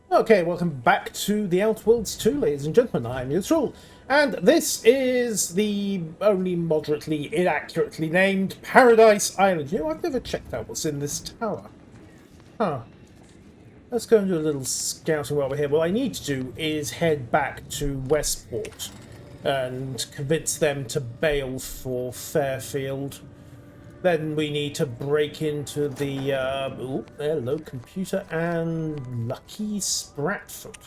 Okay, welcome back to the Outworlds 2, ladies and gentlemen. I'm Neutral, and this is the only moderately inaccurately named Paradise Island. You know, I've never checked out what's in this tower. Huh. Let's go and do a little scouting while we're here. What I need to do is head back to Westport and convince them to bail for Fairfield. Then we need to break into the hello computer and Lucky Spratford.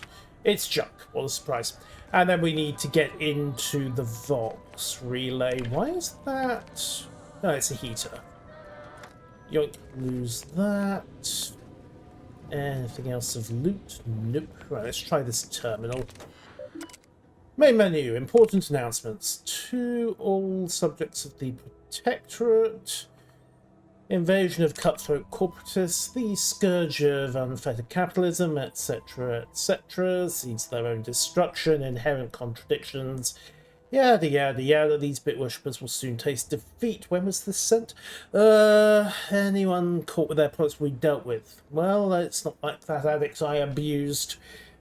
It's junk. What a surprise! And then we need to get into the Vox relay. Why is that? No, it's a heater. Yoink, lose that. Anything else of loot? Nope. Right, let's try this terminal. Main menu, important announcements. To all subjects of the Protectorate. Invasion of cutthroat corporatists, the scourge of unfettered capitalism, etc., etc., seeds their own destruction, inherent contradictions, yada yada yada. These bit worshippers will soon taste defeat. When was this sent? Anyone caught with their products we dealt with? Well, it's not like that addict I abused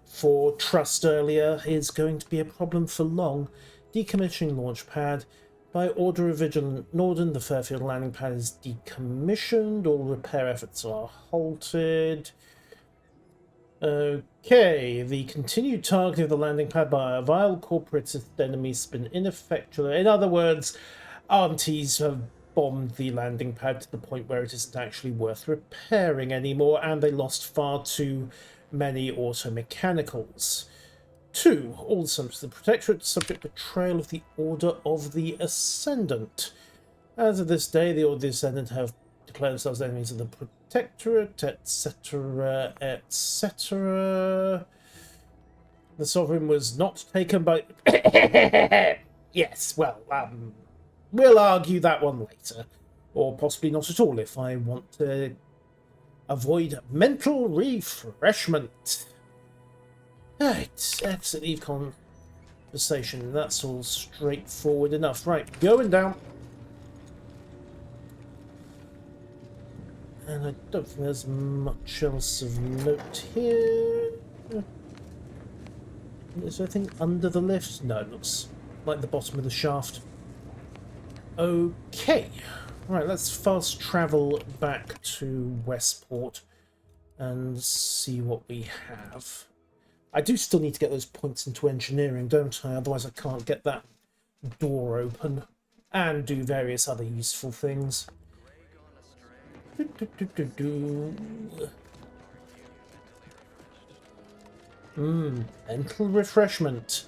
for trust earlier is going to be a problem for long. Decommissioning launchpad. By order of Vigilant Norden, the Fairfield landing pad is decommissioned. All repair efforts are halted. Okay, the continued targeting of the landing pad by a vile corporatist enemy has been ineffectual. In other words, aunties have bombed the landing pad to the point where it isn't actually worth repairing anymore, and they lost far too many auto mechanicals. 2. All subjects of the Protectorate subject betrayal of the Order of the Ascendant. As of this day, the Order of the Ascendant have declared themselves enemies of the Protectorate, etc., etc. The Sovereign was not taken by... Yes, well, we'll argue that one later. Or possibly not at all if I want to avoid mental refreshment. Right, exit Eve conversation. That's all straightforward enough. Right, going down. And I don't think there's much else of note here. Is there anything under the lift? No, it looks like the bottom of the shaft. Okay. Right, let's fast travel back to Westport and see what we have. I do still need to get those points into engineering, don't I? Otherwise I can't get that door open and do various other useful things. Mental refreshment.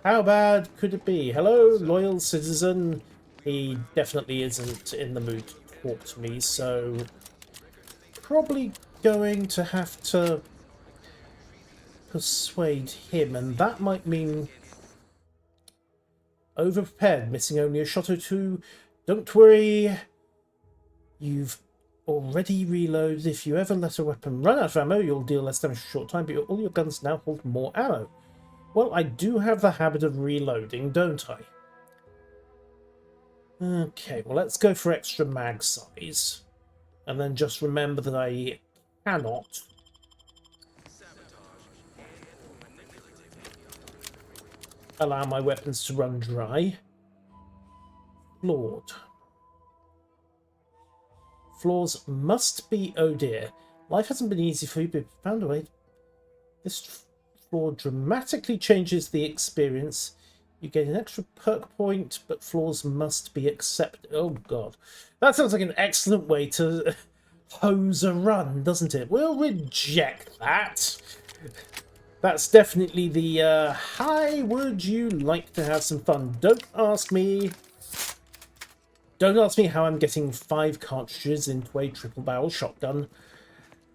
How bad could it be? Hello, loyal citizen. He definitely isn't in the mood to talk to me, so probably going to have to persuade him, and that might mean overprepared, missing only a shot or two. Don't worry, you've already reloaded. If you ever let a weapon run out of ammo, you'll deal less damage in a short time, but all your guns now hold more ammo. Well, I do have the habit of reloading, don't I? Okay, well, let's go for extra mag size, and then just remember that I cannot allow my weapons to run dry. Flawed. Flaws must be... Oh dear. Life hasn't been easy for you, but found a way. This flaw dramatically changes the experience. You get an extra perk point, but flaws must be accepted. Oh god. That sounds like an excellent way to hose a run, doesn't it? We'll reject that. That's definitely the, hi, would you like to have some fun? Don't ask me how I'm getting 5 cartridges into a triple barrel shotgun.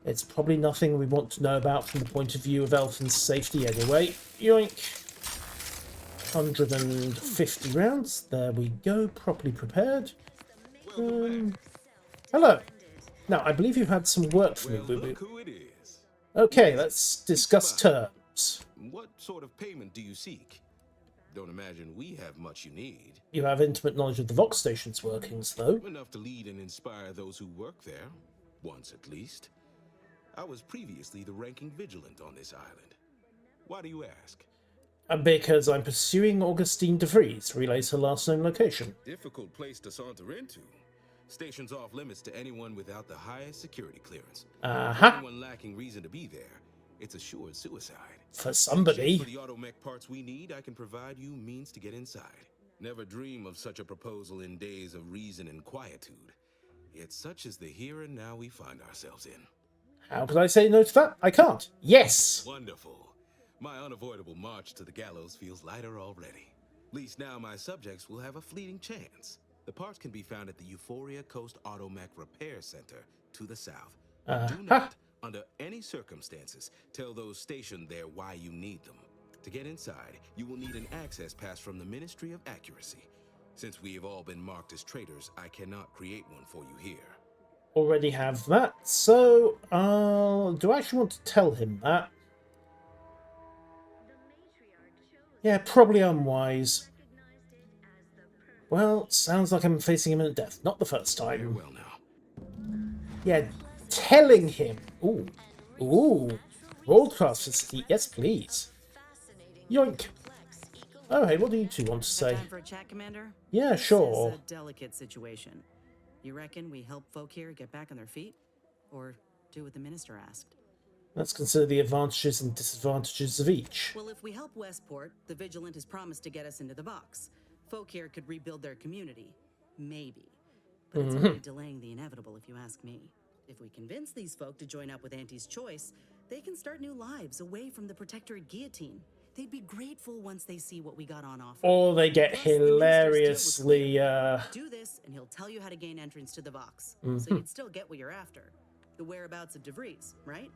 It's probably nothing we want to know about from the point of view of Elton's safety anyway. Yoink. 150 rounds. There we go, properly prepared. Hello. Now, I believe you had some work for me, Boo-Boo. Okay, let's discuss terms. What sort of payment do you seek? Don't imagine we have much you need. You have intimate knowledge of the Vox Station's workings, though. Enough to lead and inspire those who work there, once at least. I was previously the ranking vigilant on this island. Why do you ask? Because I'm pursuing Augustine de Vries, relays her last known location. Difficult place to saunter into. Station's off limits to anyone without the highest security clearance. For anyone lacking reason to be there, it's assured suicide. For somebody. For the automech parts we need, I can provide you means to get inside. Never dream of such a proposal in days of reason and quietude. Yet such is the here and now we find ourselves in. How could I say no to that? I can't. Yes! Wonderful. My unavoidable march to the gallows feels lighter already. At least now my subjects will have a fleeting chance. The parts can be found at the Euphoria Coast Automech Repair Center to the south. Do not, under any circumstances, tell those stationed there why you need them. To get inside, you will need an access pass from the Ministry of Accuracy. Since we have all been marked as traitors, I cannot create one for you here. Already have that, so do I actually want to tell him that? Yeah, probably unwise. Well, sounds like I'm facing imminent death. Not the first time. Farewell now. Yeah, telling him. Ooh. Ooh. Broadcast facility. Yes, please. Yoink. Oh, hey, what do you two want to say? Time for a chat, Commander? Yeah, sure. This is a delicate situation. You reckon we help folk here get back on their feet? Or do what the Minister asked? Let's consider the advantages and disadvantages of each. Well, if we help Westport, the Vigilant has promised to get us into the box. Folk here could rebuild their community. Maybe. But it's only delaying the inevitable, if you ask me. If we convince these folk to join up with Auntie's choice, they can start new lives away from the Protectorate guillotine. They'd be grateful once they see what we got on offer. Or they get Plus, the Minister's hilariously, deal was clear. Do this, and he'll tell you how to gain entrance to the box. So you'd still get what you're after. The whereabouts of De Vries, right?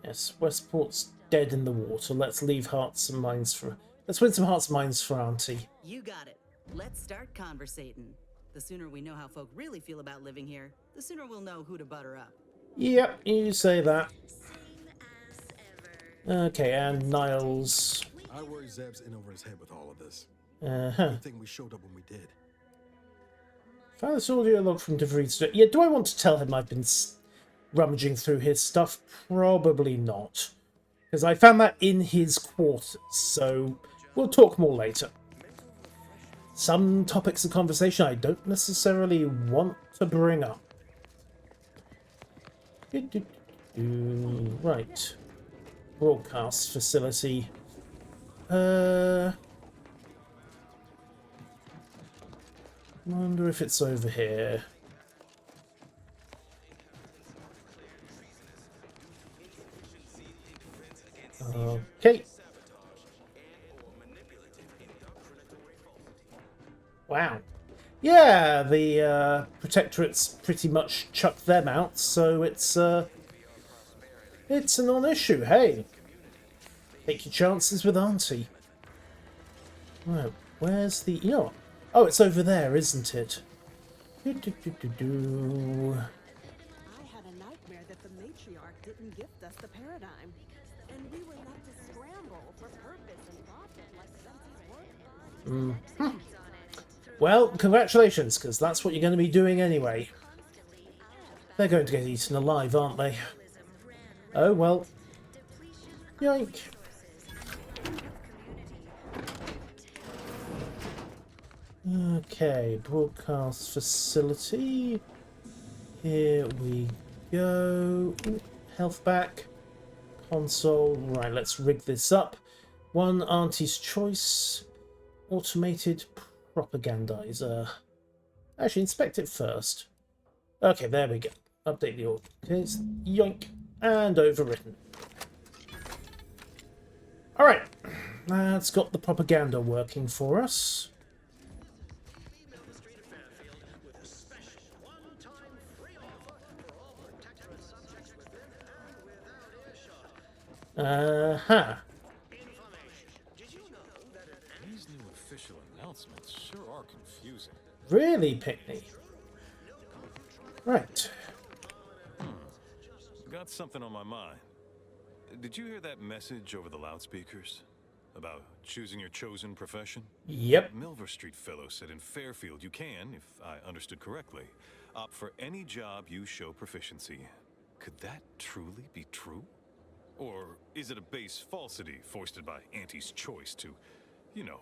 Yes, Westport's dead in the water. Let's leave hearts and minds for... Let's win some hearts and minds for Auntie. You got it. Let's start conversating. The sooner we know how folk really feel about living here, the sooner we'll know who to butter up. Yep, you say that. Okay, and Niles. I worry Zeb's in over his head with all of this. Good thing we showed up when we did. Found this audio log from De Vries. Yeah, do I want to tell him I've been rummaging through his stuff? Probably not. Because I found that in his quarters, so we'll talk more later. Some topics of conversation I don't necessarily want to bring up. Right. Broadcast facility. Wonder if it's over here. Okay. Wow. Yeah, the Protectorate's pretty much chucked them out, so it's a non-issue. Hey, take your chances with Auntie. Right, where's the... You know what? Oh, it's over there, isn't it? I had a nightmare that the matriarch didn't gift us the paradigm, and we were left to scramble for purpose and profit like Spencer's work. Well, congratulations, because that's what you're going to be doing anyway. They're going to get eaten alive, aren't they? Oh, well. Yoink. Okay, broadcast facility. Here we go. Ooh, health back. Console. Right, let's rig this up. One Auntie's choice. Automated propagandizer. Actually, inspect it first. Okay, there we go. Update the order. Okay, yoink. And overwritten. Alright. That's got the propaganda working for us. These new official announcements sure are confusing. Really, Pickney? Right. Got something on my mind. Did you hear that message over the loudspeakers? About choosing your chosen profession? Yep. Milver Street fellow said in Fairfield you can, if I understood correctly, opt for any job you show proficiency. Could that truly be true? Or is it a base falsity foisted by Auntie's choice to, you know,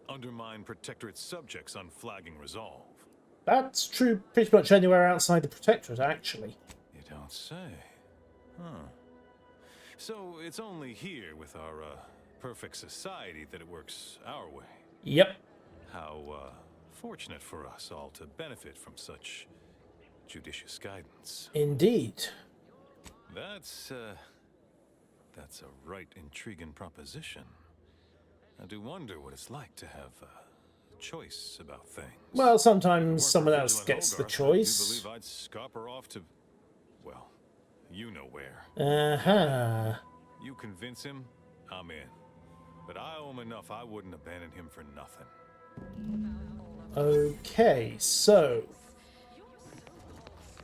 undermine Protectorate's subjects' unflagging resolve? That's true pretty much anywhere outside the Protectorate, actually. You don't say. Huh. So it's only here with our perfect society that it works our way. Yep. How fortunate for us all to benefit from such judicious guidance. Indeed. That's a right intriguing proposition. I do wonder what it's like to have a choice about things. Well, sometimes If it someone weren't for else Vigilant gets the Hogarth, choice. I do believe I'd scupper off to, well, you know where. Uh-huh. You convince him, I'm in. But I owe him enough I wouldn't abandon him for nothing. Okay, so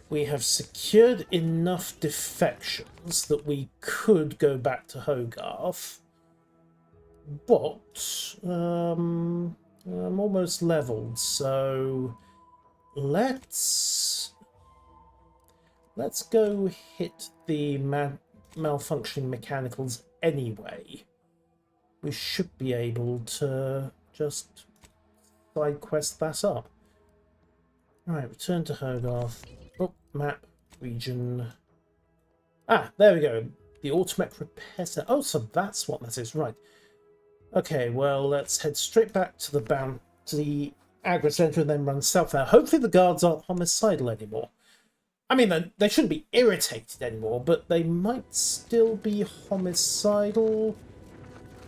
we have secured enough defections that we could go back to Hogarth, but I'm almost leveled, so let's go hit the malfunctioning mechanicals anyway. We should be able to just side quest that up. Right, return to Hogarth. Oh, map, region. Ah, there we go. The Automech Repair Center. Oh, so that's what that is, right. Okay, well, let's head straight back to the Aggro Center and then run south there. Hopefully the guards aren't homicidal anymore. I mean, they shouldn't be irritated anymore, but they might still be homicidal.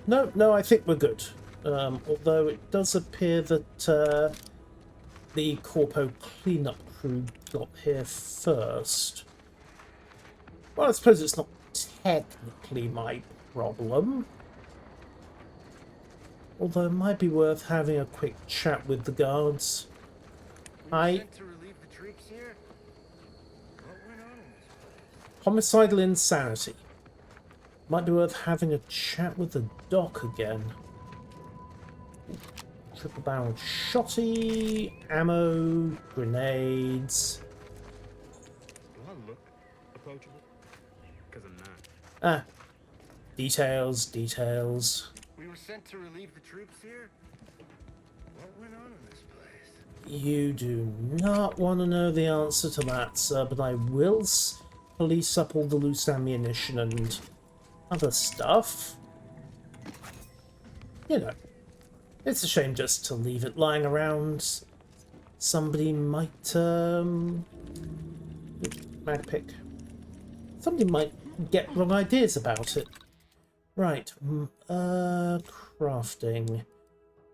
No, I think we're good. Although it does appear that the Corpo cleanup crew got here first. Well, I suppose it's not technically my problem. Although it might be worth having a quick chat with the guards. Homicidal insanity. Might be worth having a chat with the doc again. Triple barrel shotty, ammo, grenades. Do I look approachable? Because I'm not. Ah, details. We were sent to relieve the troops here? What went on in this place? You do not want to know the answer to that, sir, but I will police up all the loose ammunition and other stuff. You know, it's a shame just to leave it lying around. Somebody might, mag pick. Somebody might get wrong ideas about it. Right, crafting.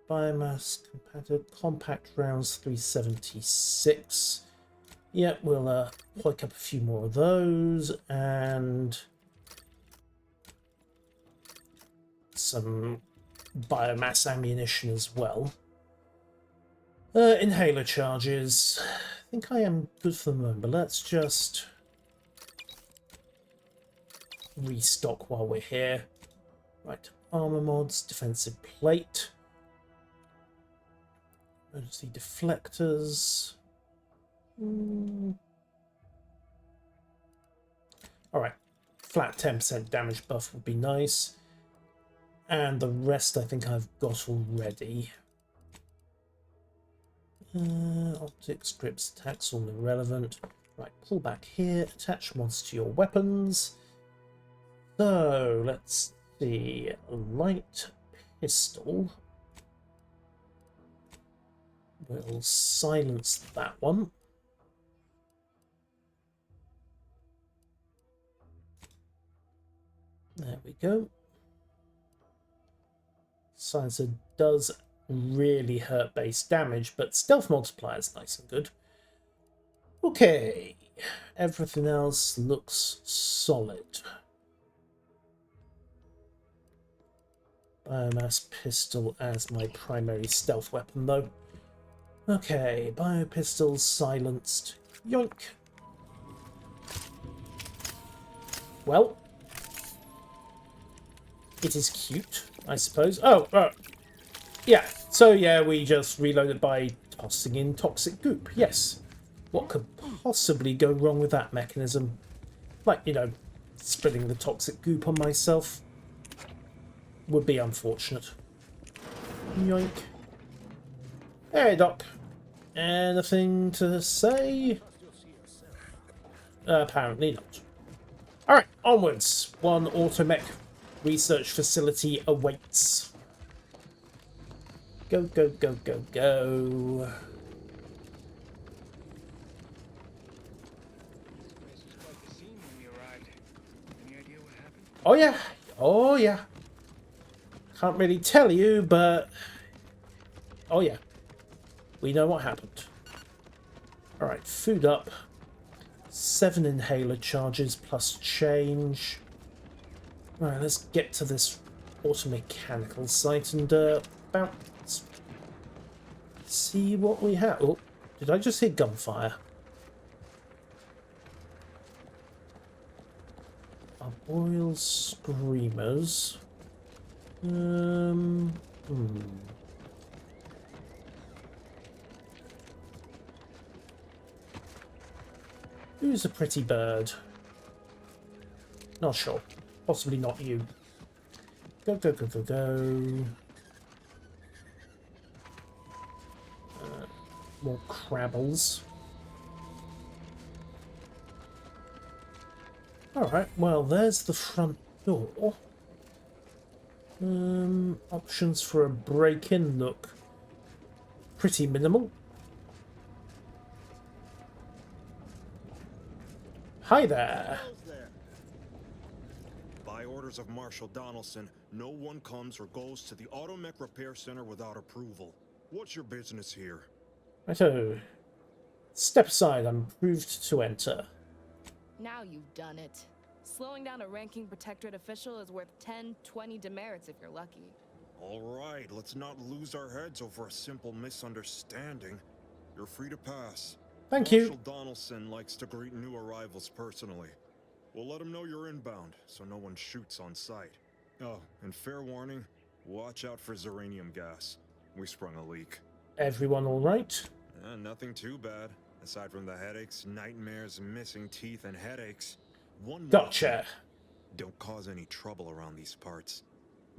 Biomass compatible compact rounds 376. Yep, we'll pick up a few more of those and some biomass ammunition as well. Inhaler charges. I think I am good for the moment, but let's just restock while we're here. Right, armor mods, defensive plate, emergency deflectors. Alright, flat 10% damage buff would be nice. And the rest I think I've got already. Optics, grips, attacks, all irrelevant. Right, pull back here, attach mods to your weapons. So, let's see. Light pistol. We'll silence that one. There we go. Silencer does really hurt base damage, but stealth multiplier is nice and good. Okay, everything else looks solid. Biomass pistol as my primary stealth weapon, though. Okay, bio pistol silenced. Yoink. Well, it is cute, I suppose. Oh, yeah. So yeah, we just reloaded by tossing in toxic goop. Yes. What could possibly go wrong with that mechanism? Like, you know, spreading the toxic goop on myself would be unfortunate. Yoink. Hey, Doc. Anything to say? Apparently not. Alright, onwards. One automech research facility awaits. Go, go, go, go, go. Oh yeah, oh yeah. Can't really tell you, but oh yeah, we know what happened. All right, food up. 7 inhaler charges plus change. All right, let's get to this automechanical site and bounce. See what we have. Oh, did I just hear gunfire? Arboreal screamers. Who's a pretty bird? Not sure. Possibly not you. Go, go, go, go, go. More crabbles. Alright, well, there's the front door. Options for a break-in look pretty minimal. Hi there. By orders of Marshal Donaldson, no one comes or goes to the Automech Repair Center without approval. What's your business here? Righto. Step aside, I'm approved to enter. Now you've done it. Slowing down a ranking protectorate official is worth 10, 20 demerits if you're lucky. All right, let's not lose our heads over a simple misunderstanding. You're free to pass. Thank you. Marshal Donaldson likes to greet new arrivals personally. We'll let him know you're inbound, so no one shoots on sight. Oh, and fair warning, watch out for xeranium gas. We sprung a leak. Everyone all right? Nothing too bad. Aside from the headaches, nightmares, missing teeth, and headaches. One more Gotcha. thing. Don't cause any trouble around these parts.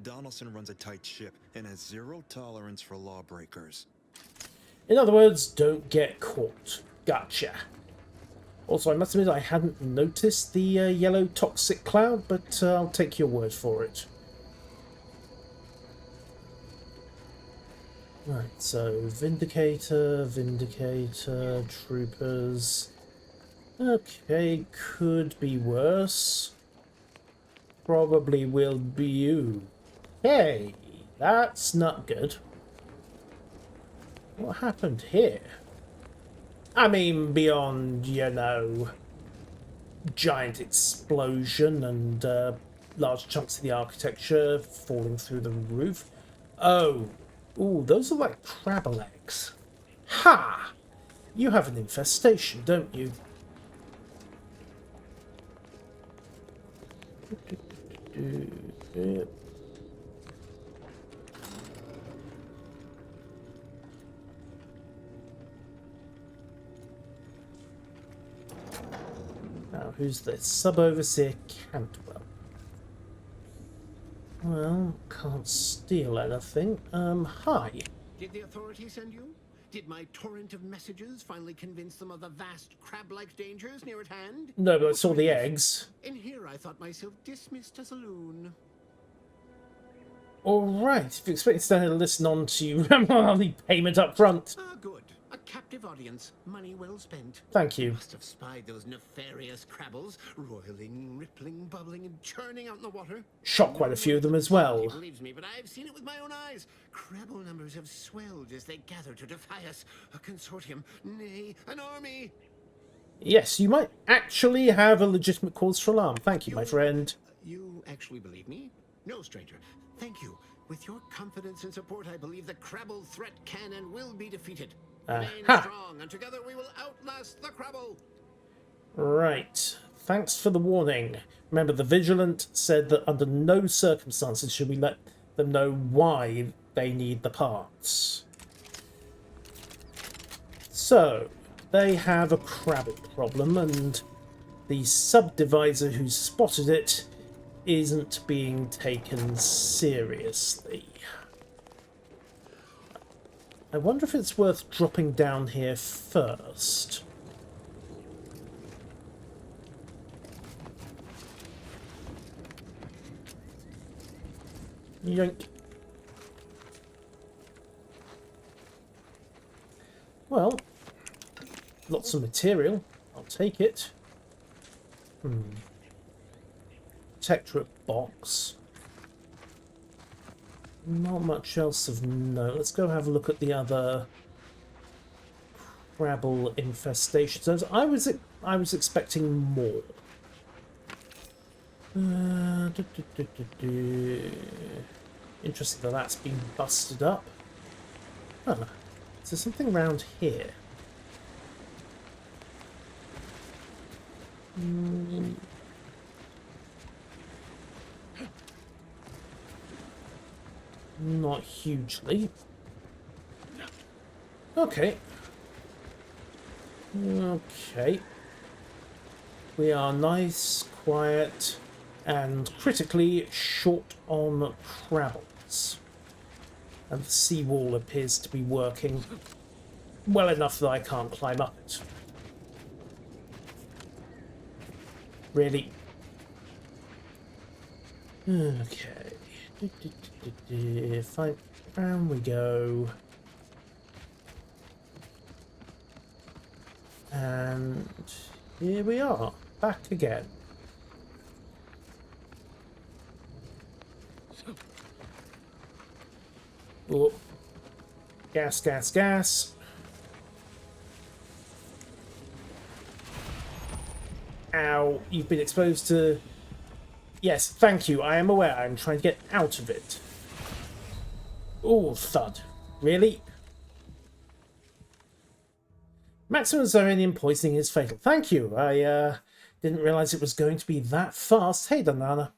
Donaldson runs a tight ship and has zero tolerance for lawbreakers. In other words, don't get caught. Gotcha. Also, I must admit I hadn't noticed the yellow toxic cloud, but I'll take your word for it. Right, so Vindicator, Troopers. Okay, could be worse. Probably will be you. Hey, that's not good. What happened here? I mean, beyond, you know, giant explosion and large chunks of the architecture falling through the roof. Oh, ooh, those are like crab legs. Ha! You have an infestation, don't you? Now, who's this? Sub-Overseer Cantwell. Well, can't steal anything. Hi. Did the authorities send you? Did my torrent of messages finally convince them of the vast crab-like dangers near at hand? No, but I saw the eggs. In here, I thought myself dismissed as a loon. Alright, if you expect to stand here and listen on to the payment up front. Ah, good. A captive audience. Money well spent. Thank you. Must have spied those nefarious crabbles, roiling, rippling, bubbling, and churning out in the water. Shot quite a few of them as well. He believes me, but I've seen it with my own eyes. Crabble numbers have swelled as they gather to defy us. A consortium, nay, an army. Yes, you might actually have a legitimate cause for alarm. Thank you, my friend. You actually believe me? No, stranger. Thank you. With your confidence and support, I believe the Crabble threat can and will be defeated. Remain strong, and together we will outlast the Crabble. Right. Thanks for the warning. Remember, the Vigilant said that under no circumstances should we let them know why they need the parts. So, they have a Crabble problem, and the subdivisor who spotted it isn't being taken seriously. I wonder if it's worth dropping down here first. Yoink. Well, lots of material. I'll take it. Protectorate box. Not much else of note. Let's go have a look at the other Crabble infestation zones. I was expecting more. Interesting that that's been busted up. Huh. Is there something around here? Not hugely. Okay. Okay. We are nice, quiet, and critically short on Crabbles. And the seawall appears to be working well enough that I can't climb up it. Really? Okay. Fine. And we go. And here we are, back again. Oh. Gas, gas, gas. Ow, you've been exposed to... Yes, thank you, I am aware. I'm trying to get out of it. Oh, thud. Really? Maximum Zeranium poisoning is fatal. Thank you. I didn't realise it was going to be that fast. Hey, Danana.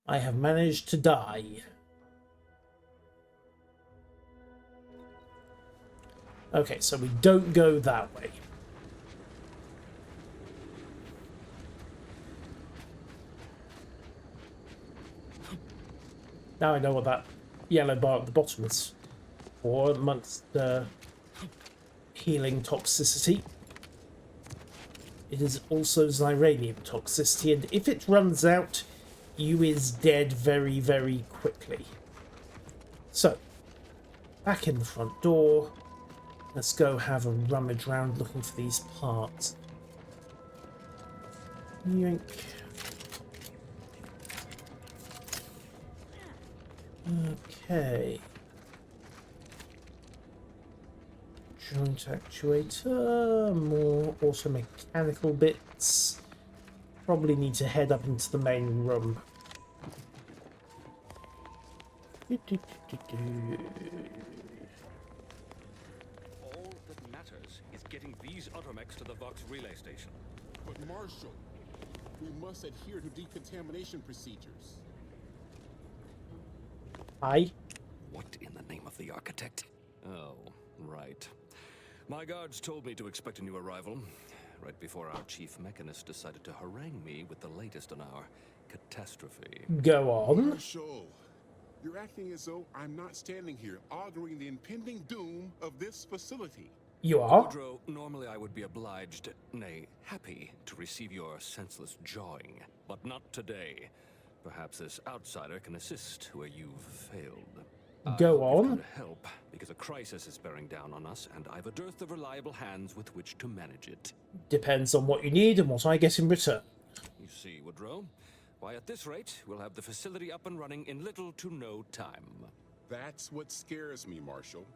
I have managed to die. Okay, so we don't go that way. Now I know what that yellow bar at the bottom is for, amongst healing toxicity. It is also Ziranium toxicity, and if it runs out, you is dead very, very quickly. So, back in the front door. Let's go have a rummage round looking for these parts. Yoink. Okay. Joint actuator, more also mechanical bits. Probably need to head up into the main room. All that matters is getting these automechs to the Vox relay station. But Marshal, we must adhere to decontamination procedures. Aye. What in the name of the architect? Oh, right. My guards told me to expect a new arrival, right before our chief mechanist decided to harangue me with the latest on our catastrophe. Go on. Marshal, you're acting as though I'm not standing here auguring the impending doom of this facility. You are? Woodrow, normally I would be obliged, nay, happy, to receive your senseless jawing, but not today. Perhaps this outsider can assist where you've failed. Go on. Come to help, because a crisis is bearing down on us, and I've a dearth of reliable hands with which to manage it. Depends on what you need and what I get in return. You see, Woodrow, why at this rate, we'll have the facility up and running in little to no time. That's what scares me, Marshal.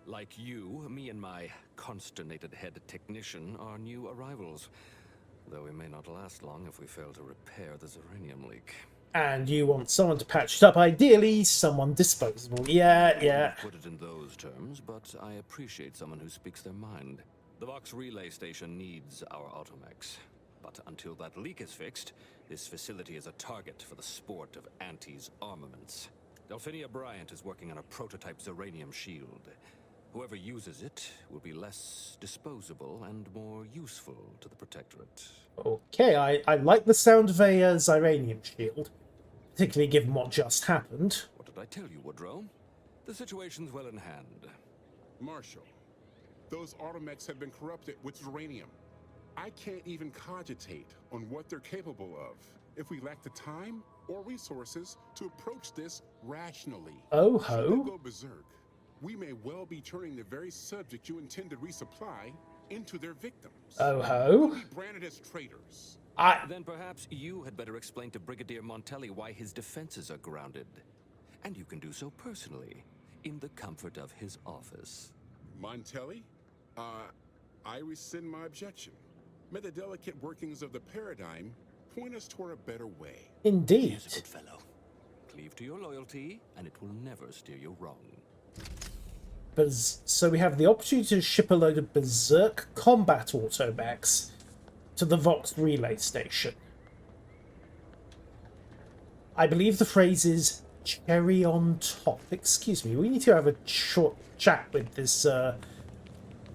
Like you, me and my consternated head technician are new arrivals. Though we may not last long if we fail to repair the Zeranium leak. And you want someone to patch it up, ideally someone disposable. Yeah. Put it in those terms, but I appreciate someone who speaks their mind. The Vox relay station needs our automechs. But until that leak is fixed, this facility is a target for the sport of Auntie's armaments. Delphinia Bryant is working on a prototype Zeranium shield. Whoever uses it will be less disposable and more useful to the Protectorate. Okay, I like the sound of a Zyranium shield, particularly given what just happened. What did I tell you, Woodrow? The situation's well in hand. Marshal, those automechs have been corrupted with uranium. I can't even cogitate on what they're capable of if we lack the time or resources to approach this rationally. Oh Should they ho. go berserk, we may well be turning the very subject you intend to resupply into their victims. Oh ho. We'll be branded as traitors. Then perhaps you had better explain to Brigadier Montelli why his defenses are grounded. And you can do so personally, in the comfort of his office. Montelli? I rescind my objection. May the delicate workings of the paradigm point us toward a better way. Indeed. He's a good fellow. Cleave to your loyalty, and it will never steer you wrong. So we have the opportunity to ship a load of berserk combat automechs to the Vox relay station. I believe the phrase is cherry on top. Excuse me, we need to have a short chat with this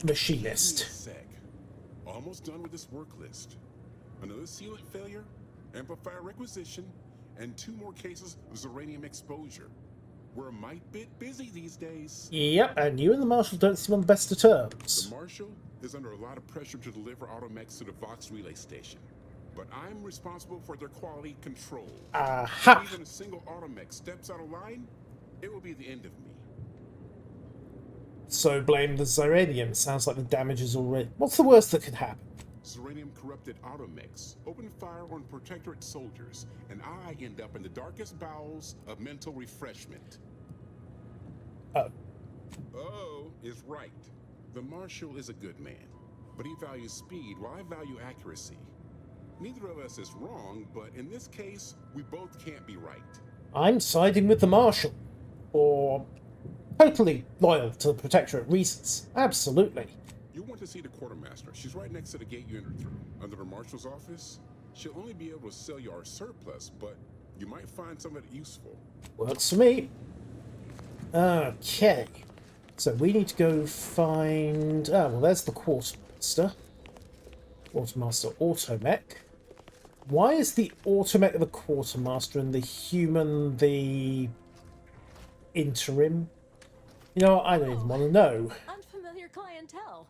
machinist. Sec. Almost done with this work list. Another sealant failure, amplifier requisition, and 2 more cases of uranium exposure. We're a mite bit busy these days. Yep, and you and the Marshal don't seem on the best of terms. The Marshal is under a lot of pressure to deliver automechs to the Vox relay station. But I'm responsible for their quality control. Aha! If even a single automech steps out of line, it will be the end of me. So blame the Zyranium. Sounds like the damage is already... What's the worst that could happen? Uranium corrupted automechs open fire on Protectorate soldiers, and I end up in the darkest bowels of mental refreshment. Oh. Oh is right. The Marshal is a good man, but he values speed while I value accuracy. Neither of us is wrong, but in this case, we both can't be right. I'm siding with the Marshal. Or totally loyal to the Protectorate reasons. Absolutely. You want to see the quartermaster. She's right next to the gate you entered through. Under the Marshal's office, she'll only be able to sell you our surplus, but you might find some of it useful. Works for me. Okay. So we need to go find... Ah, well, there's the Quartermaster. Quartermaster Automech. Why is the Automech the Quartermaster and the human the interim? You know, I don't even want to know. Unfamiliar clientele.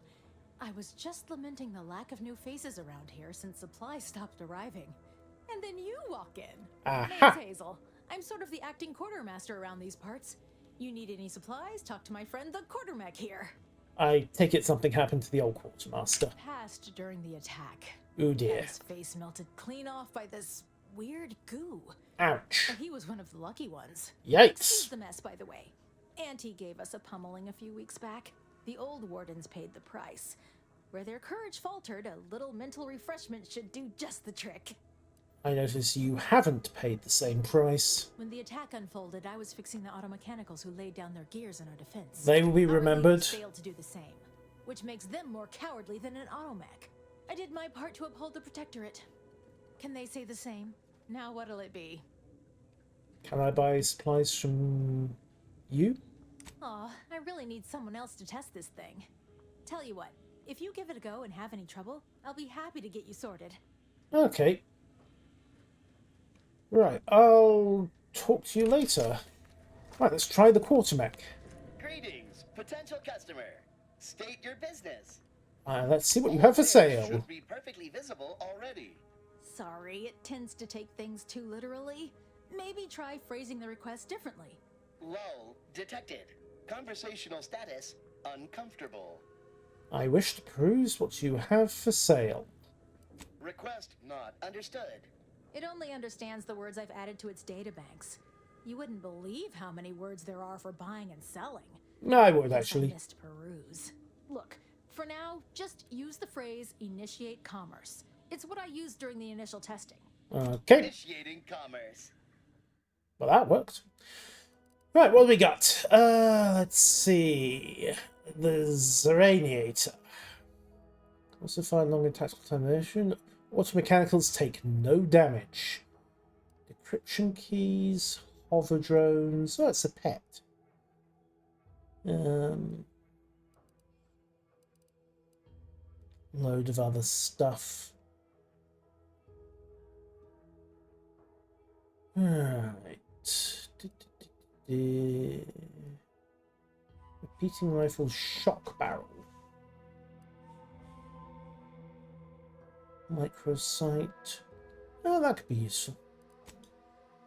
I was just lamenting the lack of new faces around here since supplies stopped arriving. And then you walk in. Aha. Name's Hazel. I'm sort of the acting quartermaster around these parts. You need any supplies? Talk to my friend the quartermech here. I take it something happened to the old Quartermaster. Passed during the attack. Oh dear. His face melted clean off by this weird goo. Ouch. But he was one of the lucky ones. Yikes. Excuse the mess, by the way. Auntie gave us a pummeling a few weeks back. The old wardens paid the price. Where their courage faltered, a little mental refreshment should do just the trick. I notice you haven't paid the same price. When the attack unfolded, I was fixing the automechanicals who laid down their gears in our defense. They will be Our remembered. leaders failed to do the same, which makes them more cowardly than an automech. I did my part to uphold the Protectorate. Can they say the same? Now what'll it be? Can I buy supplies from you? Aw, I really need someone else to test this thing. Tell you what, if you give it a go and have any trouble, I'll be happy to get you sorted. Okay. Right, I'll talk to you later. Right, let's try the Quartermech. Greetings, potential customer. State your business. Let's see what you have for sale. Should be perfectly visible already. Sorry, it tends to take things too literally. Maybe try phrasing the request differently. Lull detected. Conversational status uncomfortable. I wish to peruse what you have for sale. Request not understood. It only understands the words I've added to its databanks. You wouldn't believe how many words there are for buying and selling. No, I would Guess actually. I missed peruse. Look, for now, just use the phrase initiate commerce. It's what I used during the initial testing. Okay. Initiating commerce. Well, that worked. Right, what do we got? Let's see. The Zeraniator. Also find long and tactical termination. Automechanicals take no damage. Decryption keys, hover drones. Oh, it's a pet. load of other stuff. Right. Repeating rifle shock barrel. Microsite. Oh, that could be useful.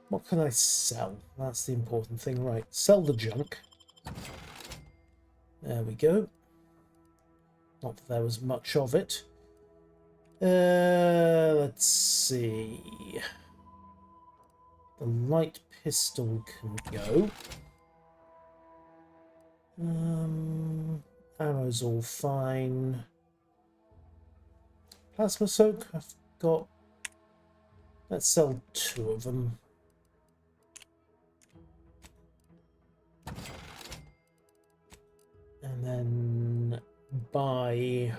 What can I sell? That's the important thing, right? Sell the junk. There we go. Not that there was much of it. Let's see. The light pistol can go. Ammo's all fine. Plasma soak, I've got. Let's sell 2 of them. And then buy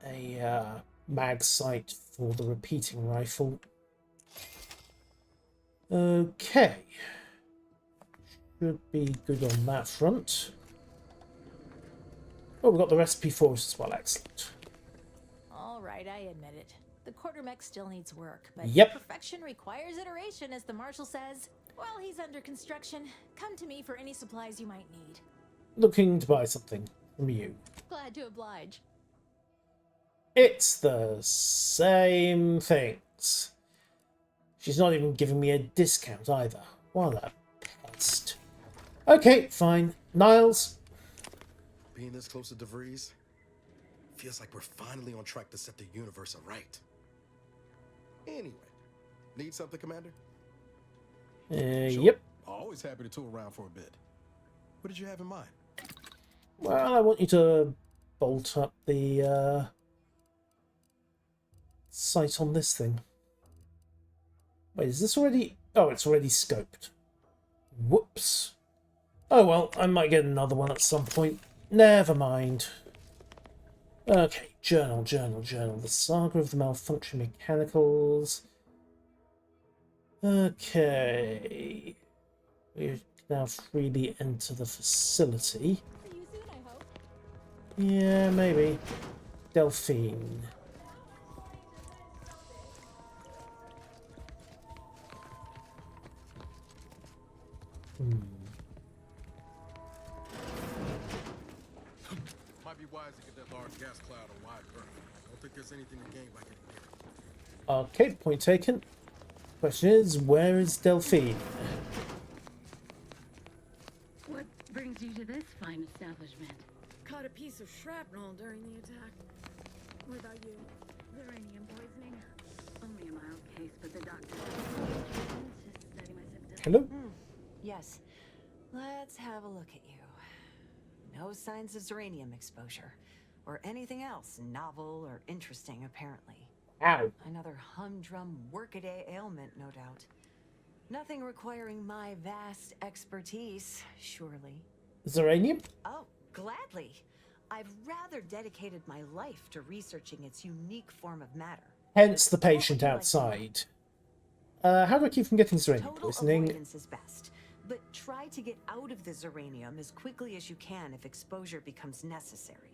a mag sight for the repeating rifle. Okay. Should be good on that front. Oh, we've got the recipe for us as well. Excellent. All right, I admit it. The quartermech still needs work, but Yep. perfection requires iteration, as the marshal says. While he's under construction, come to me for any supplies you might need. Looking to buy something from you. Glad to oblige. It's the same things. She's not even giving me a discount either. What a pest. Okay, fine. Niles. Being this close to DeVries feels like we're finally on track to set the universe aright. Anyway, need something, Commander? Yep. Always happy to tool around for a bit. What did you have in mind? Well, I want you to bolt up the sight on this thing. Wait, is this already... Oh, it's already scoped. Whoops. Oh well, I might get another one at some point. Never mind. Okay, journal. The saga of the malfunction mechanicals. Okay. We can now freely enter the facility. See you soon, I hope. Yeah, maybe. Delphine. Might be wise to get that large gas cloud a wide berth. Don't think there's anything to gain by getting near. Okay, point taken. Question is, where is Delphine? What brings you to this fine establishment? Caught a piece of shrapnel during the attack. What about you? Uranium poisoning? Only a mild case, but the doctor to study my symptoms. Hello? Yes. Let's have a look at you. No signs of uranium exposure. Or anything else novel or interesting, apparently. Ow. Another humdrum workaday ailment, no doubt. Nothing requiring my vast expertise, surely. Uranium? Oh, gladly. I've rather dedicated my life to researching its unique form of matter. Hence the patient outside. How do I keep from getting uranium Total poisoning? avoidance is best, but try to get out of this uranium as quickly as you can if exposure becomes necessary.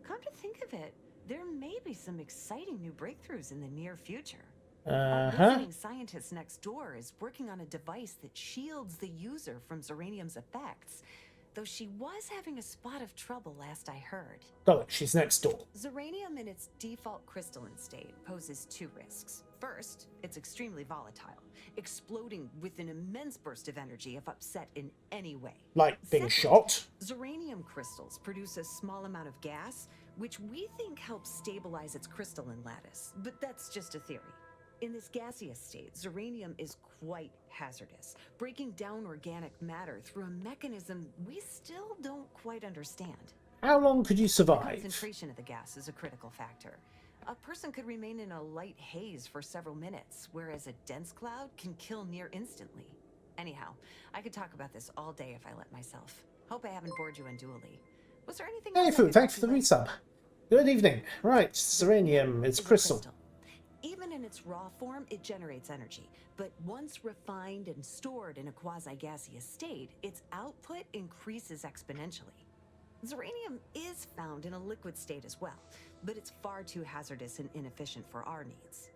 Come to think of it, there may be some exciting new breakthroughs in the near future. Our visiting scientist next door is working on a device that shields the user from Zeranium's effects, though she was having a spot of trouble last I heard. Oh, look, she's next door. Zeranium in its default crystalline state poses 2 risks. First, it's extremely volatile, exploding with an immense burst of energy if upset in any way. Like being shot? Zeranium crystals produce a small amount of gas, which we think helps stabilize its crystalline lattice, but that's just a theory. In this gaseous state, zeranium is quite hazardous, breaking down organic matter through a mechanism we still don't quite understand. How long could you The survive? concentration of the gas is a critical factor. A person could remain in a light haze for several minutes, whereas a dense cloud can kill near instantly. Anyhow, I could talk about this all day if I let myself. Hope I haven't bored you unduly. Was there anything Hey, else I Fu, could thanks help for the you with? resub. Good evening. Right, Zeranium, it's Is a crystal. Even in its raw form, it generates energy. But once refined and stored in a quasi-gaseous state, its output increases exponentially. Zeranium is found in a liquid state as well, but it's far too hazardous and inefficient for our needs.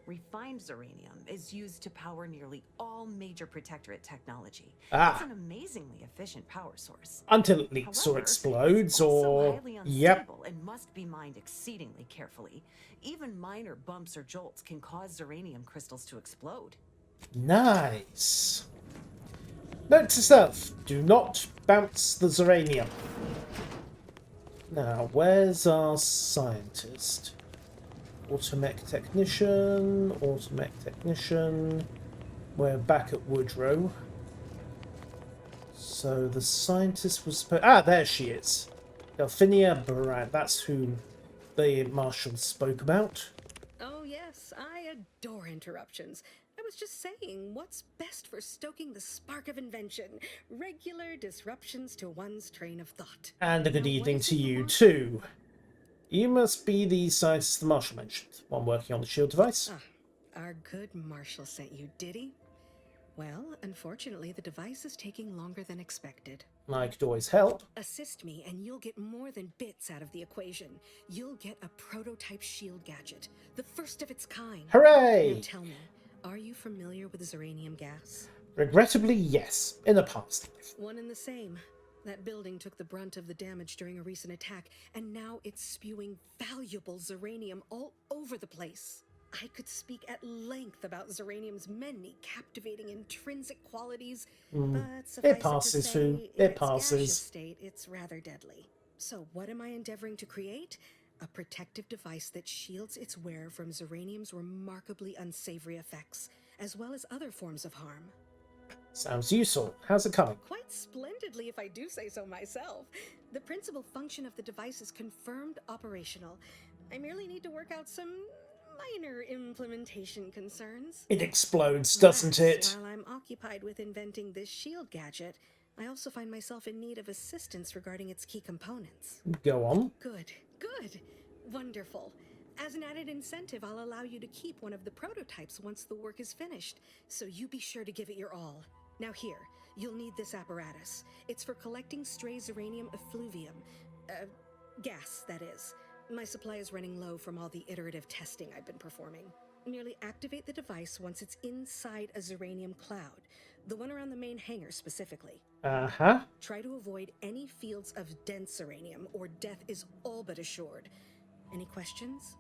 Refined zeranium is used to power nearly all major Protectorate technology. It's an amazingly efficient power source. Until it leaks or explodes, it's also or... highly Yep. unstable and must be mined exceedingly carefully. Even minor bumps or jolts can cause zeranium crystals to explode. Nice. Note to self, do not bounce the zeranium. Now, where's our scientist? Automech technician, automech technician. We're back at Woodrow. So the scientist was supposed... Ah, there she is. Delphinia Brand. That's who the Marshal spoke about. Oh yes, I adore interruptions. I was just saying, what's best for stoking the spark of invention? Regular disruptions to one's train of thought. And a good evening to you too. You must be the scientist the Marshal mentioned, one working on the shield device. Ah, our good Marshal sent you, did he? Well, unfortunately, the device is taking longer than expected. I could always help. Assist me, and you'll get more than bits out of the equation. You'll get a prototype shield gadget, the first of its kind. Hooray! Now tell me, are you familiar with zeranium gas? Regrettably, yes. In a past life. One and the same. That building took the brunt of the damage during a recent attack, and now it's spewing valuable zeranium all over the place. I could speak at length about zeranium's many captivating intrinsic qualities, but suffice It passes, to say, Who. in It its gaseous passes. state, it's rather deadly. So what am I endeavoring to create? A protective device that shields its wearer from zeranium's remarkably unsavory effects, as well as other forms of harm. Sounds useful. How's it coming? Quite splendidly, if I do say so myself. The principal function of the device is confirmed operational. I merely need to work out some minor implementation concerns. It explodes, doesn't it? While I'm occupied with inventing this shield gadget, I also find myself in need of assistance regarding its key components. Go on. Good, good, wonderful. As an added incentive, I'll allow you to keep one of the prototypes once the work is finished, so you be sure to give it your all. Now here, you'll need this apparatus. It's for collecting stray zeranium effluvium. Gas, that is. My supply is running low from all the iterative testing I've been performing. Merely activate the device once it's inside a zeranium cloud, the one around the main hangar specifically. Uh-huh. Try to avoid any fields of dense zeranium, or death is all but assured. Any questions?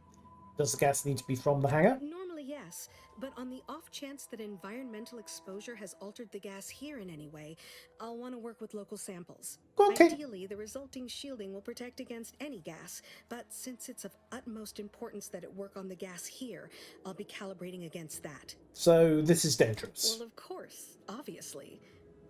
Does the gas need to be from the hangar? Normally, yes, but on the off chance that environmental exposure has altered the gas here in any way, I'll want to work with local samples. Okay. Ideally, the resulting shielding will protect against any gas, but since it's of utmost importance that it work on the gas here, I'll be calibrating against that. So this is dangerous. Well, of course, obviously.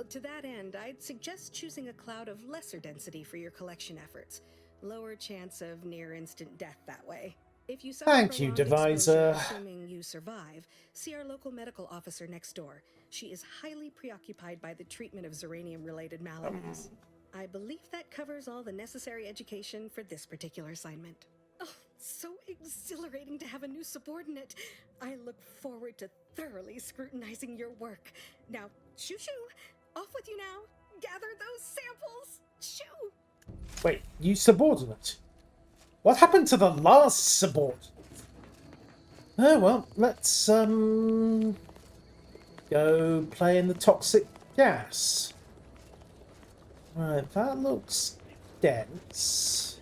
To that end, I'd suggest choosing a cloud of lesser density for your collection efforts. Lower chance of near-instant death that way. If you suffer Thank you, prolonged Deviser. exposure, assuming you survive, see our local medical officer next door. She is highly preoccupied by the treatment of zeranium-related maladies. I believe that covers all the necessary education for this particular assignment. Oh, so exhilarating to have a new subordinate. I look forward to thoroughly scrutinizing your work. Now, shoo-shoo! Off with you now! Gather those samples! Shoo! Wait, you subordinate? What happened to the last subordinate? Oh well, let's go play in the toxic gas. Right, that looks dense.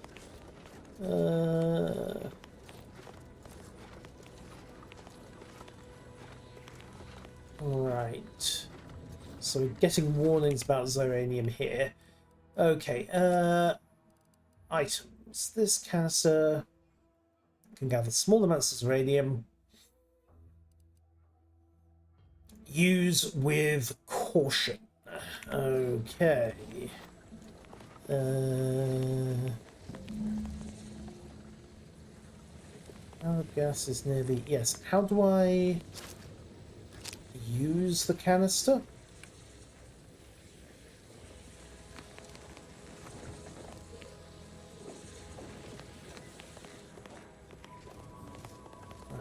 Right. So we're getting warnings about zeranium here. Okay, items. This canister can gather small amounts of zeranium. Use with caution. Okay. Our gas is near the... Yes, how do I use the canister?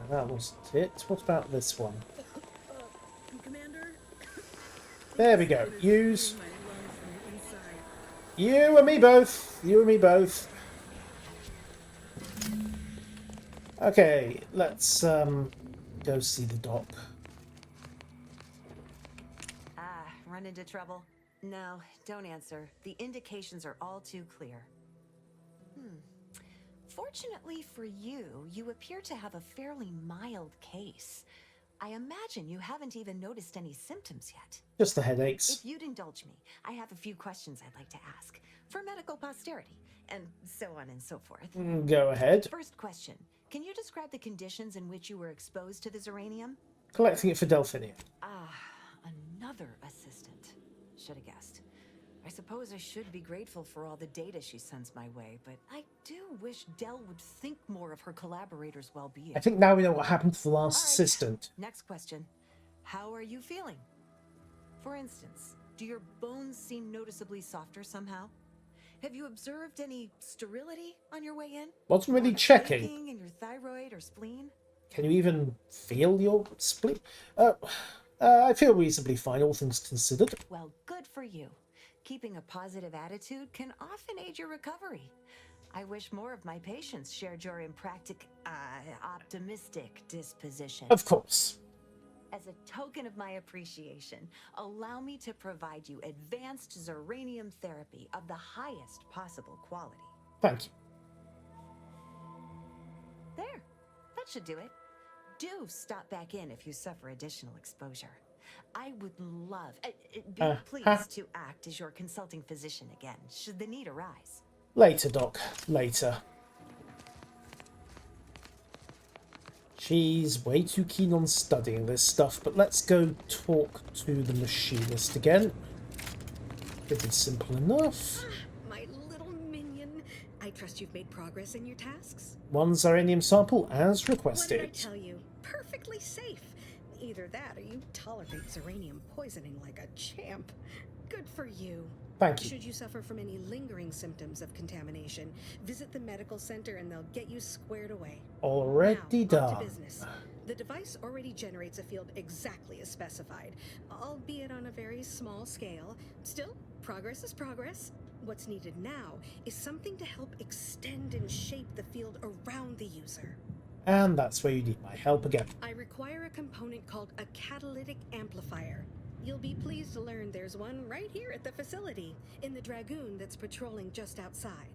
That wasn't it. What about this one? Commander? There we go. Use. You and me both. You and me both. Okay, let's go see the doc. Run into trouble? No, don't answer. The indications are all too clear. Fortunately for you, you appear to have a fairly mild case. I imagine you haven't even noticed any symptoms yet. Just the headaches. If you'd indulge me, I have a few questions I'd like to ask for medical posterity, and so on and so forth. Go ahead. First question, can you describe the conditions in which you were exposed to the Zeranium? Collecting it for Delphinia. Another assistant. Should have guessed. I suppose I should be grateful for all the data she sends my way, but I do wish Del would think more of her collaborators' well-being. I think now we know what happened to the last assistant. Next question. How are you feeling? For instance, do your bones seem noticeably softer somehow? Have you observed any sterility on your way in? Wasn't really checking. Aching in your thyroid or spleen? Can you even feel your spleen? I feel reasonably fine, all things considered. Well, good for you. Keeping a positive attitude can often aid your recovery. I wish more of my patients shared your optimistic disposition. Of course. As a token of my appreciation, allow me to provide you advanced Zeranium therapy of the highest possible quality. Thank you. There. That should do it. Do stop back in if you suffer additional exposure. I would love, be pleased to act as your consulting physician again, should the need arise. Later, Doc. Later. She's way too keen on studying this stuff, but let's go talk to the machinist again. Pretty simple enough. My little minion. I trust you've made progress in your tasks? One Zeranium sample as requested. What did I tell you? Perfectly safe. Either that or you tolerate Zeranium poisoning like a champ. Good for you. Thank you. Should you suffer from any lingering symptoms of contamination, visit the medical center and they'll get you squared away. Already now, on done. to business. The device already generates a field exactly as specified, albeit on a very small scale. Still, progress is progress. What's needed now is something to help extend and shape the field around the user. And that's where you need my help again. I require a component called a catalytic amplifier. You'll be pleased to learn there's one right here at the facility, in the Dragoon that's patrolling just outside.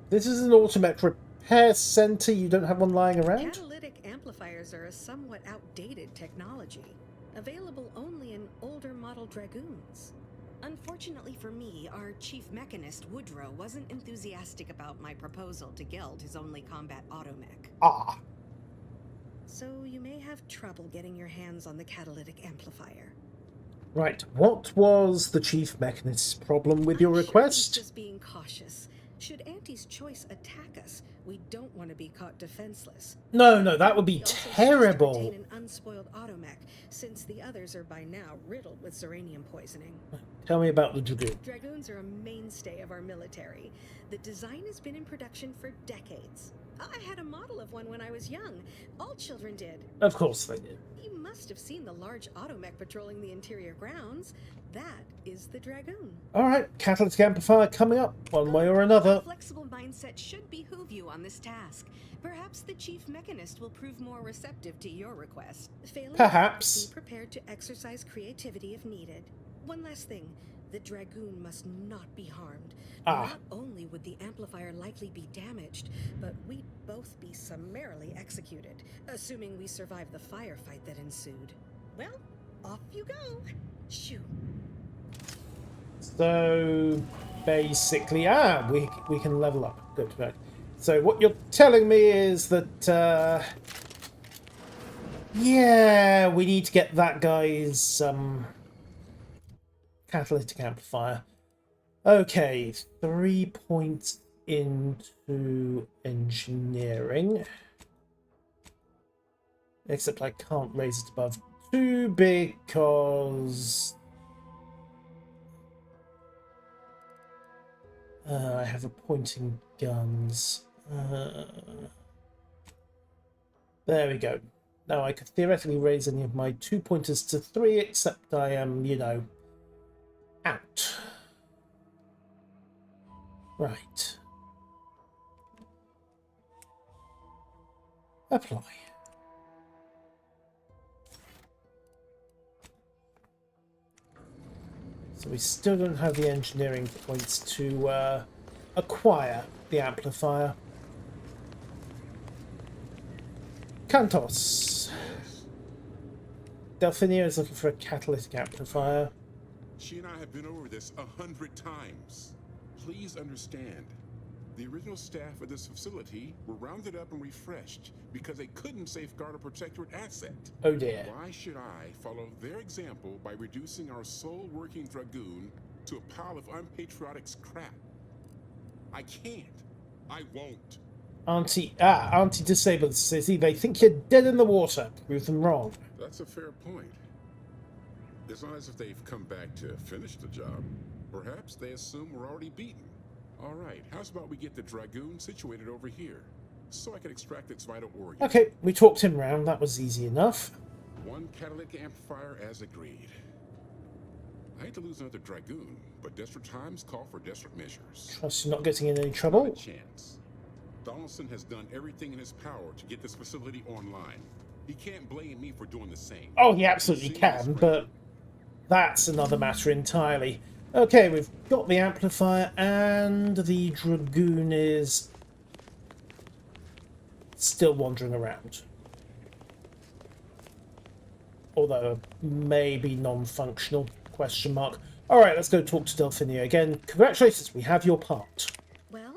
This is an automatic repair center. You don't have one lying around? Catalytic amplifiers are a somewhat outdated technology, available only in older model Dragoons. Unfortunately for me, our chief mechanist, Woodrow, wasn't enthusiastic about my proposal to Geld his only combat automech. So you may have trouble getting your hands on the catalytic amplifier. Right, what was the chief mechanist's problem with your request? Just being cautious. Should Auntie's choice attack us, we don't want to be caught defenseless. No, that would be We also terrible. retain an unspoiled automech, since the others are by now riddled with Zeranium poisoning. Tell me about the Dragoon. Dragoons are a mainstay of our military. The design has been in production for decades. I had a model of one when I was young. All children did. Of course they did. You must have seen the large automech patrolling the interior grounds. That is the Dragoon. Alright, catalytic amplifier coming up, one way or another. A flexible mindset should behoove you on this task. Perhaps the chief mechanist will prove more receptive to your request. Failing, Perhaps. be prepared to exercise creativity if needed. One last thing. The Dragoon must not be harmed. Not only would the amplifier likely be damaged, but we'd both be summarily executed, assuming we survive the firefight that ensued. Well, off you go. Shoo. So, basically, we can level up. Good, right. So what you're telling me is that, yeah, we need to get that guy's, catalytic amplifier. Okay, 3 points into engineering. Except I can't raise it above 2 because I have a pointing guns. There we go. Now, I could theoretically raise any of my 2 pointers to 3, except I am, you know, out. Right. Apply. So we still don't have the engineering points to acquire the amplifier. Cantos. Delphinia is looking for a catalytic amplifier. She and I have been over this 100 times. Please understand, the original staff of this facility were rounded up and refreshed because they couldn't safeguard a protectorate asset. Oh dear. Why should I follow their example by reducing our sole working dragoon to a pile of unpatriotic scrap? I can't. I won't. Auntie disabled the city. They think you're dead in the water. Prove them wrong. That's a fair point. It's not as if they've come back to finish the job. Perhaps they assume we're already beaten. All right, how's about we get the dragoon situated over here, so I can extract its vital organs? Okay, we talked him round. That was easy enough. One catalytic amplifier as agreed. I hate to lose another dragoon, but desperate times call for desperate measures. Trust you're not getting in any trouble. Not a chance. Donaldson has done everything in his power to get this facility online. He can't blame me for doing the same. Oh, he absolutely can, but that's another matter entirely. Okay, we've got the amplifier, and the dragoon is still wandering around. Although, maybe non-functional, question mark. Alright, let's go talk to Delphinia again. Congratulations, we have your part. Well,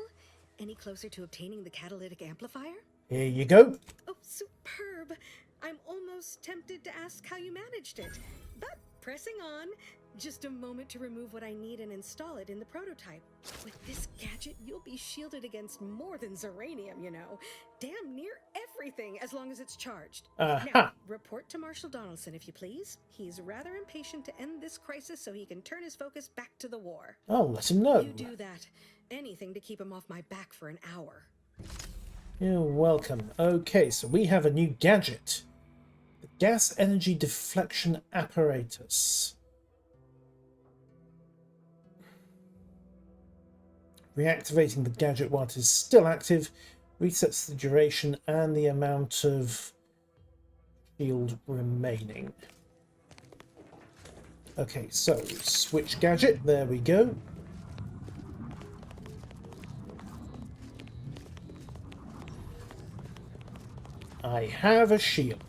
any closer to obtaining the catalytic amplifier? Here you go. Oh, superb! I'm almost tempted to ask how you managed it. But pressing on, just a moment to remove what I need and install it in the prototype. With this gadget, you'll be shielded against more than Zeranium, you know. Damn near everything, as long as it's charged. Now, report to Marshal Donaldson, if you please. He's rather impatient to end this crisis so he can turn his focus back to the war. Oh, let him know. You do that. Anything to keep him off my back for an hour. You're welcome. Okay, so we have a new gadget. The gas energy deflection apparatus. Reactivating the gadget while it is still active resets the duration and the amount of shield remaining. Okay, so switch gadget. There we go. I have a shield.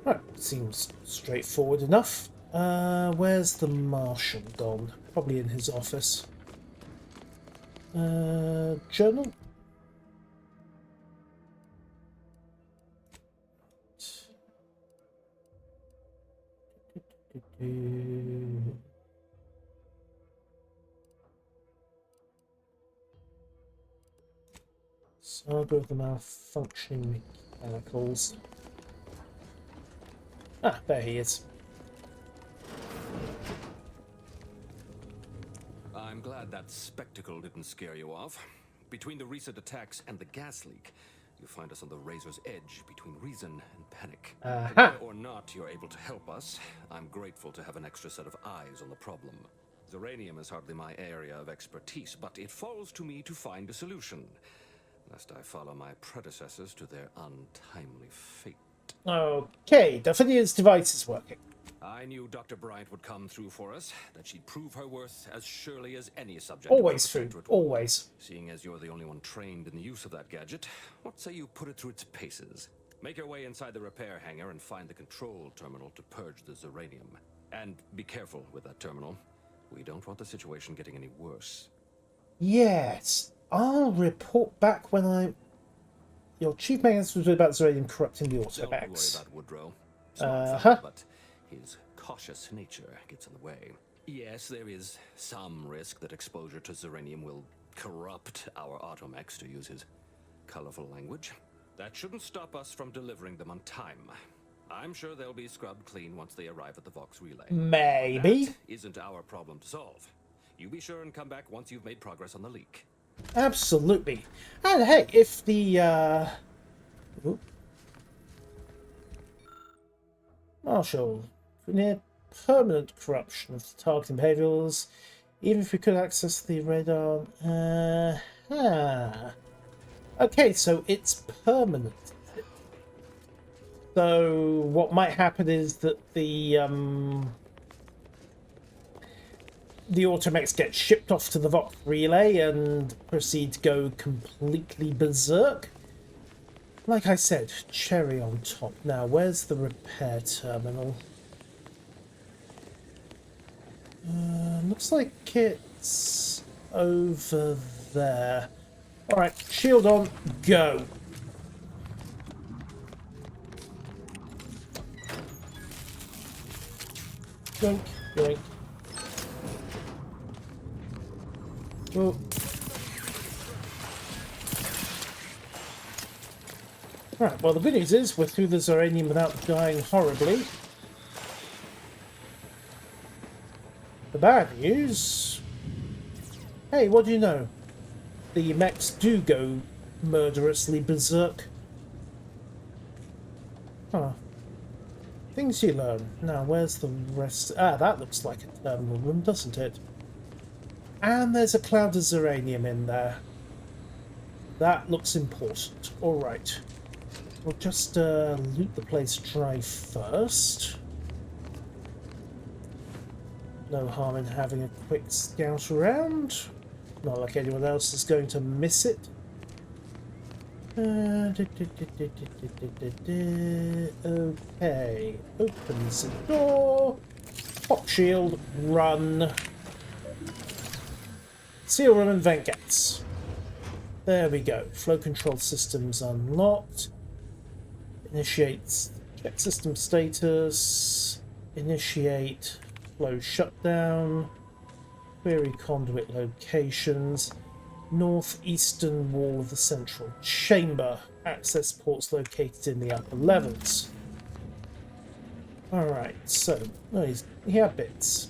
Right, seems straightforward enough. Where's the Marshal gone? Probably in his office. Journal? Saga of the malfunctioning mechanicals. Ah, there he is. I'm glad that spectacle didn't scare you off. Between the recent attacks and the gas leak, you find us on the razor's edge between reason and panic. Whether or not you're able to help us, I'm grateful to have an extra set of eyes on the problem. Zeranium is hardly my area of expertise, but it falls to me to find a solution, lest I follow my predecessors to their untimely fate. Okay, Delphinia's device is working. I knew Dr. Bryant would come through for us, that she'd prove her worth as surely as any subject. Always true, always. Seeing as you're the only one trained in the use of that gadget, what say you put it through its paces? Make your way inside the repair hangar and find the control terminal to purge the Zeranium. And be careful with that terminal. We don't want the situation getting any worse. Yes, I'll report back when I'm... Your chief maintenance was about Zeranium corrupting the automax. Don't worry about Woodrow. Smart fellow, but his cautious nature gets in the way. Yes, there is some risk that exposure to Zeranium will corrupt our automechs, to use his colorful language. That shouldn't stop us from delivering them on time. I'm sure they'll be scrubbed clean once they arrive at the Vox relay. Maybe. That isn't our problem to solve. You be sure and come back once you've made progress on the leak. Absolutely. And hey, if the oop. Marshal, near permanent corruption of the targeting behaviors, even if we could access the radar. Okay, so it's permanent. So what might happen is that the automechs get shipped off to the Vox relay and proceed to go completely berserk. Like I said, cherry on top. Now, where's the repair terminal? Looks like it's over there. Alright, shield on, go. Yoink, yoink. Oh. Right, well the good news is we're through the Zeranium without dying horribly. The bad news... Hey, what do you know? The mechs do go murderously berserk. Huh. Things you learn. Now, where's the rest? Ah, that looks like a terminal room, doesn't it? And there's a cloud of Zeranium in there. That looks important. Alright. We'll just loot the place dry first. No harm in having a quick scout around. Not like anyone else is going to miss it. Okay. Opens the door. Pop shield. Run. Seal room and vent gates. There we go. Flow control systems unlocked. Initiate check system status. Initiate flow shutdown. Query conduit locations. Northeastern wall of the central chamber. Access ports located in the upper levels. Alright, so he had bits.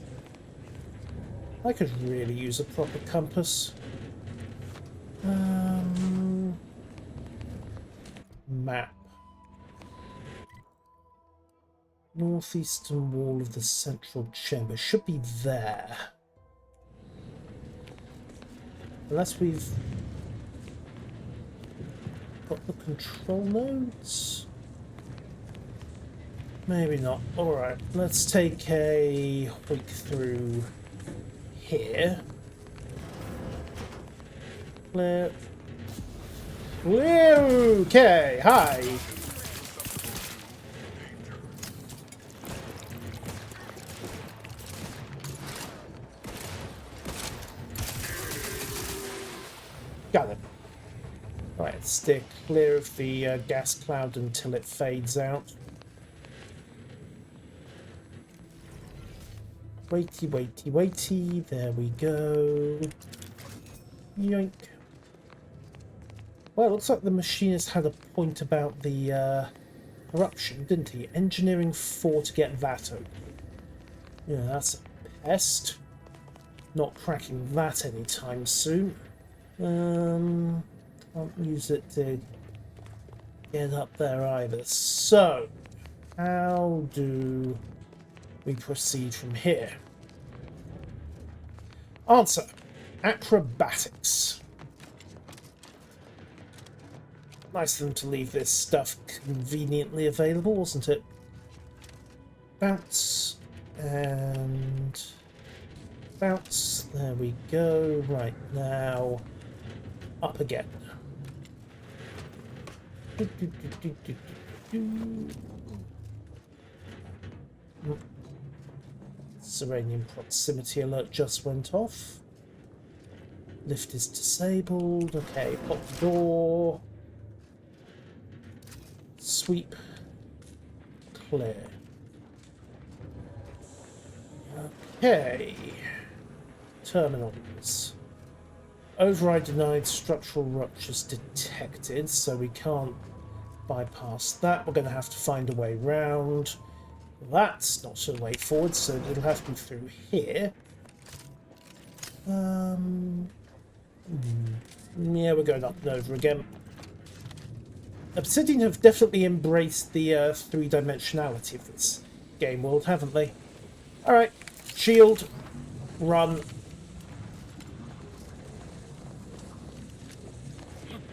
I could really use a proper compass. Map. Northeastern wall of the central chamber. Should be there. Unless we've got the control nodes? Maybe not. Alright, let's take a week through here. Clear. Okay, hi. Got it. Right, steer clear of the gas cloud until it fades out. Waity, waity, waity. There we go. Yoink. Well, it looks like the machinist had a point about the corruption, didn't he? Engineering 4 to get that open. Yeah, that's a pest. Not cracking that anytime soon. Can't use it to get up there either. So, how do we proceed from here? Answer. Acrobatics. Nice of them to leave this stuff conveniently available, wasn't it? Bounce. And bounce. There we go. Right now. Up again. Zeranium proximity alert just went off. Lift is disabled. Okay, pop the door. Sweep. Clear. Okay. Terminals. Override denied, structural ruptures detected, so we can't bypass that. We're going to have to find a way round. That's not a way forward, so it'll have to be through here. Yeah, we're going up and over again. Obsidian have definitely embraced the three-dimensionality of this game world, haven't they? Alright, shield, run.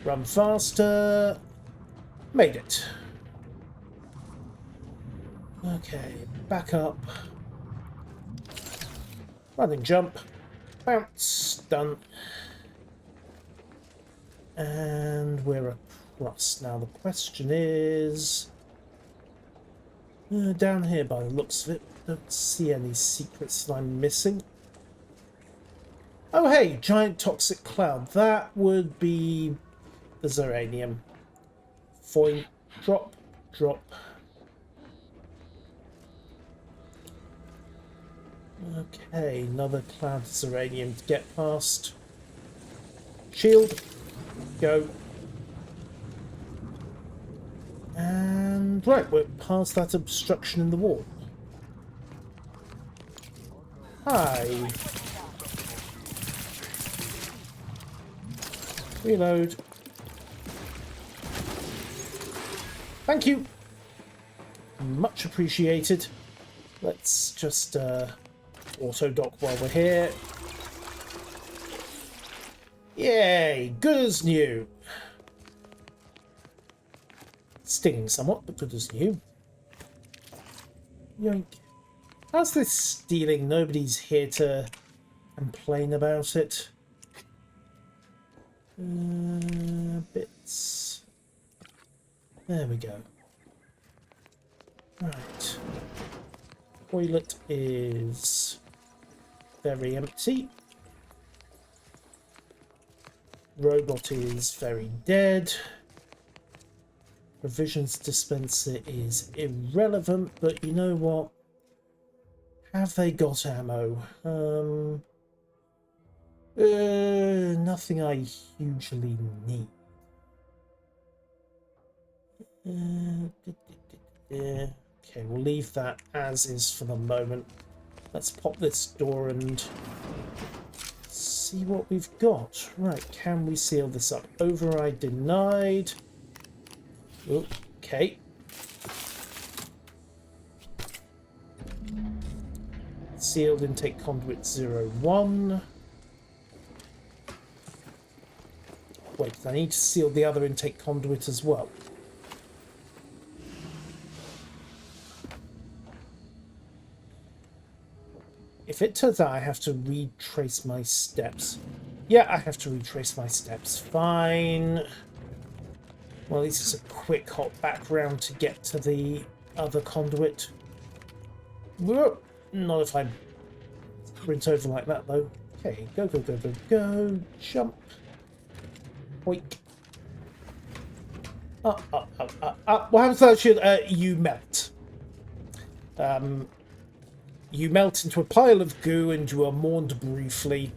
Run faster. Made it. Okay, back up. Running jump. Bounce. Done. And we're across. Now the question is... down here by the looks of it, don't see any secrets that I'm missing. Oh hey, giant toxic cloud. That would be the Zeranium. Foin. Drop. Drop. Okay, another cloud of Zeranium to get past. Shield. Go. And right, we're past that obstruction in the wall. Hi. Reload. Thank you. Much appreciated. Let's just auto dock while we're here. Yay! Good as new. Stinging somewhat, but good as new. Yoink. How's this stealing? Nobody's here to complain about it. Bits. There we go. Right. Toilet is very empty. Robot is very dead. Provisions dispenser is irrelevant, but you know what? Have they got ammo? Nothing I hugely need. Okay, we'll leave that as is for the moment. Let's pop this door and see what we've got. Right, can we seal this up? Override denied. Okay. Sealed intake conduit 01. Wait, I need to seal the other intake conduit as well. If it turns out I have to retrace my steps. Yeah, I have to retrace my steps. Fine. Well, at least it's a quick hop back round to get to the other conduit. Whoa. Not if I sprint over like that, though. Okay, go, go, go, go, go. Jump. Oink. What happens to that shield? You melt. You melt into a pile of goo and you are mourned briefly.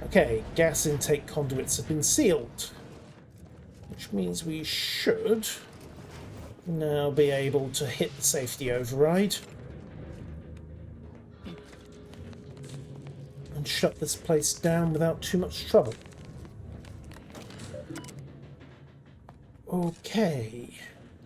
Okay, gas intake conduits have been sealed, which means we should now be able to hit the safety override and shut this place down without too much trouble. Okay,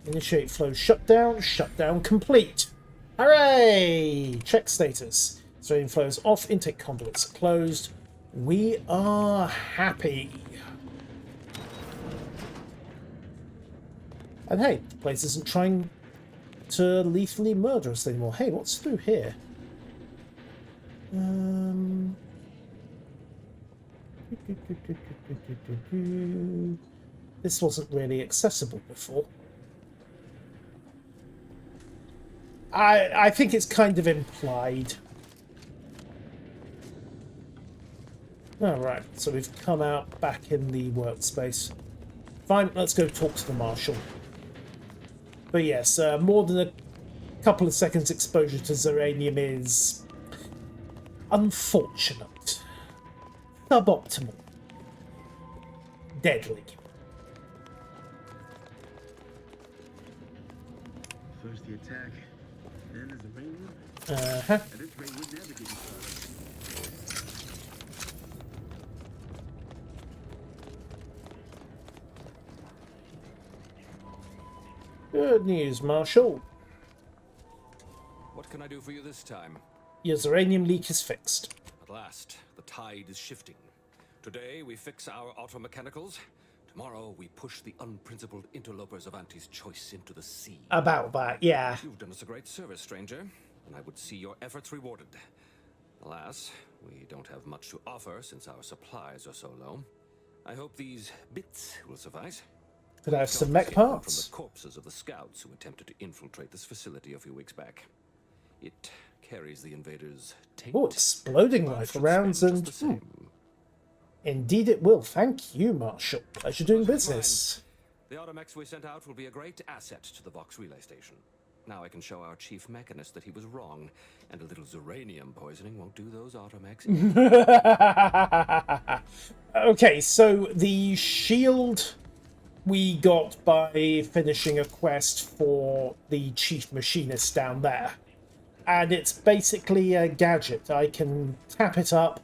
initiate flow shutdown, shutdown complete. Hooray! Check status. Zeranium flows off, intake conduits are closed. We are happy. And hey, the place isn't trying to lethally murder us anymore. Hey, what's through here? This wasn't really accessible before. I think it's kind of implied. Alright, so we've come out back in the workspace. Fine, let's go talk to the Marshal. But yes, more than a couple of seconds exposure to Zeranium is unfortunate. Suboptimal. Deadly. First the attack, then there's the rain. Uh-huh. At this rate, we'd never get started. Good news, Marshal. What can I do for you this time? Your uranium leak is fixed. At last, the tide is shifting. Today, we fix our automechanicals. Tomorrow, we push the unprincipled interlopers of Auntie's choice into the sea. About that, yeah. You've done us a great service, stranger, and I would see your efforts rewarded. Alas, we don't have much to offer since our supplies are so low. I hope these bits will suffice. Could I have some Don't mech escape them parts? From the corpses of the scouts who attempted to infiltrate this facility a few weeks back. It carries the invaders' taint. Oh, exploding rifle rounds and... Indeed it will. Thank you, Marshal. Pleasure doing business. The automechs we sent out will be a great asset to the Vox relay station. Now I can show our chief mechanist that he was wrong, and a little uranium poisoning won't do those automechs. Okay, so the shield we got by finishing a quest for the chief machinist down there. And it's basically a gadget. I can tap it up,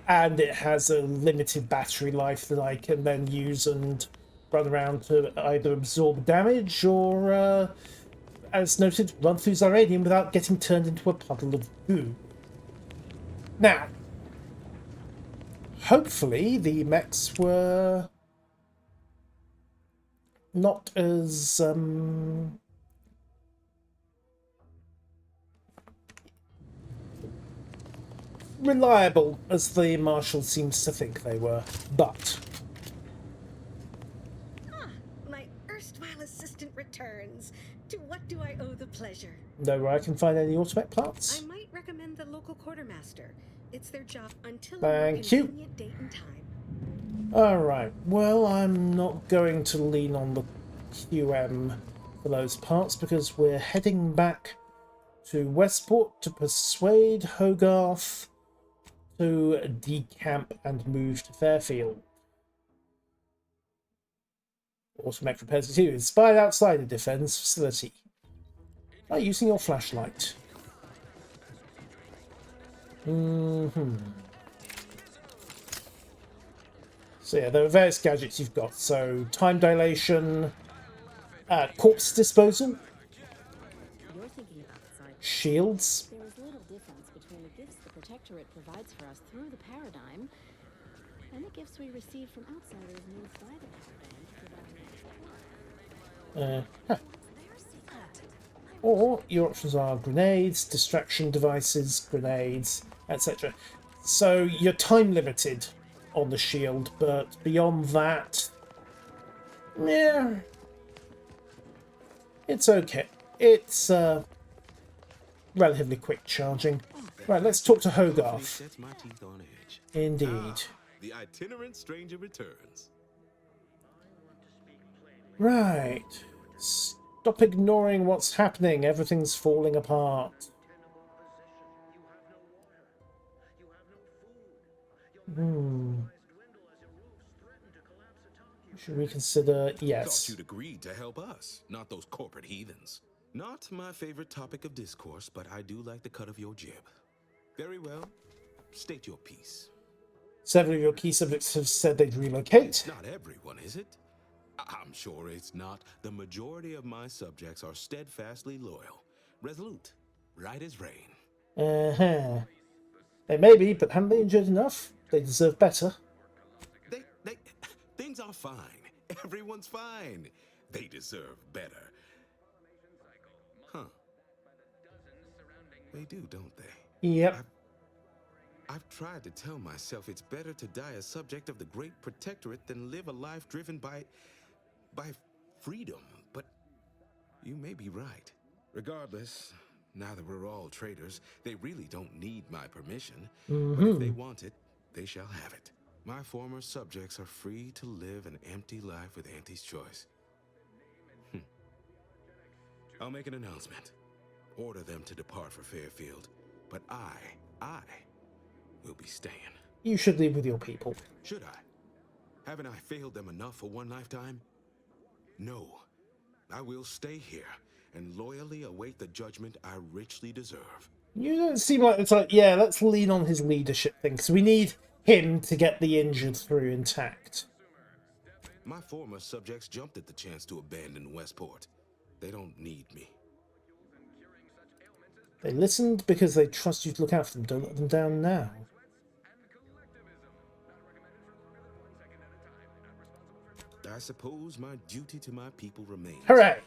and it has a limited battery life that I can then use and run around to either absorb damage or, as noted, run through Zyranium without getting turned into a puddle of goo. Now, hopefully the mechs were not as, reliable as the Marshal seems to think they were, but... My erstwhile assistant returns. To what do I owe the pleasure? Know where I can find any automech parts? I might recommend the local quartermaster. It's their job until a Thank you. convenient date and time. Alright, well, I'm not going to lean on the QM for those parts because we're heading back to Westport to persuade Hogarth to decamp and move to Fairfield. Automech repairs materials spied outside a defence facility. By using your flashlight. So yeah, there are various gadgets you've got. So time dilation, corpse disposal, You're thinking about the side. shields. There is little difference between the gifts the Protectorate provides for us through the Paradigm and the gifts we receive from outsiders moved by the Paradigm to provide. Or your options are grenades, distraction devices, grenades, etc. So you're time limited on the shield, but beyond that, yeah, it's okay. It's relatively quick charging. Right, let's talk to Hogarth. Sets my teeth on edge. Indeed. The itinerant stranger returns. Right. Stop ignoring what's happening. Everything's falling apart. Should we consider... Yes. Thought you'd agreed to help us, not those corporate heathens. Not my favorite topic of discourse, but I do like the cut of your jib. Very well. State your piece. Several of your key subjects have said they'd relocate. Not everyone, is it? I'm sure it's not. The majority of my subjects are steadfastly loyal, resolute, right as rain. They may be, but haven't they endured enough? They deserve better. Things are fine. Everyone's fine. They deserve better. Huh. They do, don't they? Yep. I've tried to tell myself it's better to die a subject of the Great Protectorate than live a life driven by freedom, but you may be right. Regardless, now that we're all traitors, they really don't need my permission. But if they want it, they shall have it. My former subjects are free to live an empty life with Auntie's choice. I'll make an announcement. Order them to depart for Fairfield. But I will be staying. You should leave with your people. Should I? Haven't I failed them enough for one lifetime? No. I will stay here and loyally await the judgment I richly deserve. You don't seem like it's like, yeah, let's lean on his leadership thing, because we need him to get the injured through intact. My former subjects jumped at the chance to abandon Westport. They don't need me. They listened because they trust you to look after them. Don't let them down now. I suppose my duty to my people remains. Hooray!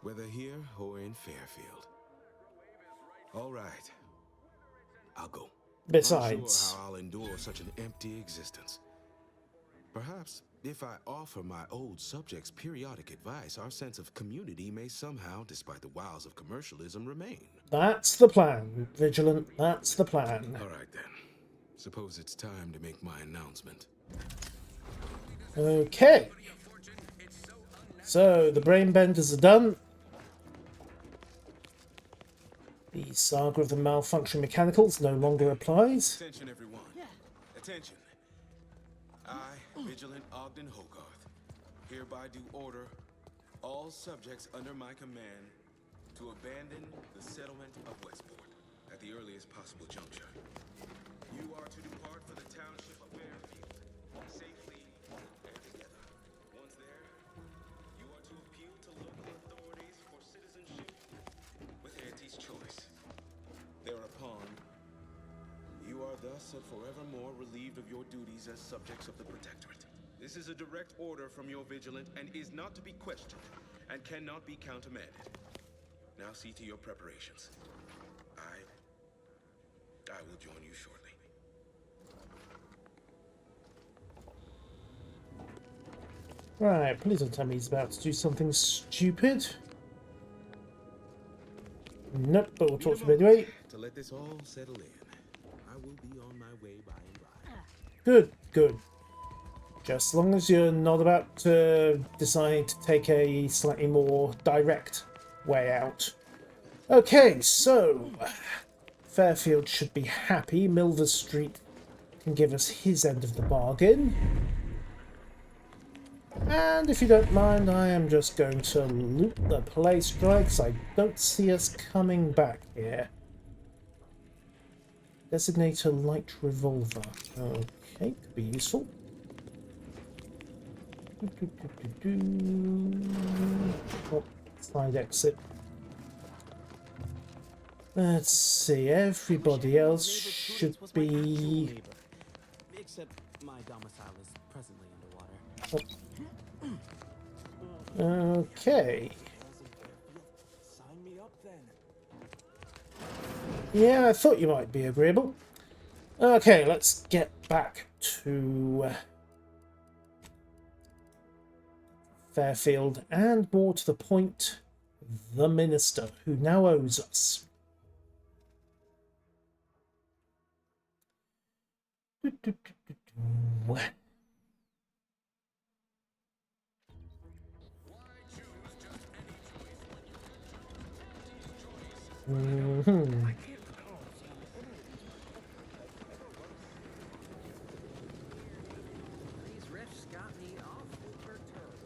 Whether here or in Fairfield. All right. I'll go. Besides, unsure how I'll endure such an empty existence. Perhaps if I offer my old subjects periodic advice, our sense of community may somehow, despite the wiles of commercialism, remain. that's the plan, Vigilant. That's the plan. All right then. Suppose it's time to make my announcement. Okay. So the brain benders are done. The saga of the malfunction mechanicals no longer applies. Attention, everyone. Attention. I, Vigilant Ogden Hogarth, hereby do order all subjects under my command to abandon the settlement of Westport at the earliest possible juncture. You are to depart for the township of Fairfield, safely and together. Once there, you are to appeal to local authorities for citizenship with Auntie's choice. Thereupon, you are thus and forevermore relieved of your duties as subjects of the Protectorate. This is a direct order from your Vigilant and is not to be questioned and cannot be countermanded. Now see to your preparations. I will join you shortly. Right, please don't tell me he's about to do something stupid. Nope, but we'll talk to him anyway. To let this all settle in, I will be on my way by and by. Good, good. Just as long as you're not about to decide to take a slightly more direct way out. Okay, so Fairfield should be happy. Milver Street can give us his end of the bargain. And if you don't mind, I am just going to loot the place dry because I don't see us coming back here. Designate a light revolver. Okay, could be useful. Oh, side exit. Let's see, everybody else should be... Except my domicile is presently underwater. Okay. Sign me up then. Yeah, I thought you might be agreeable. Okay, let's get back to Fairfield, and more to the point, the Minister, who now owes us. Mm-hmm. These riffs got me awful perturbed.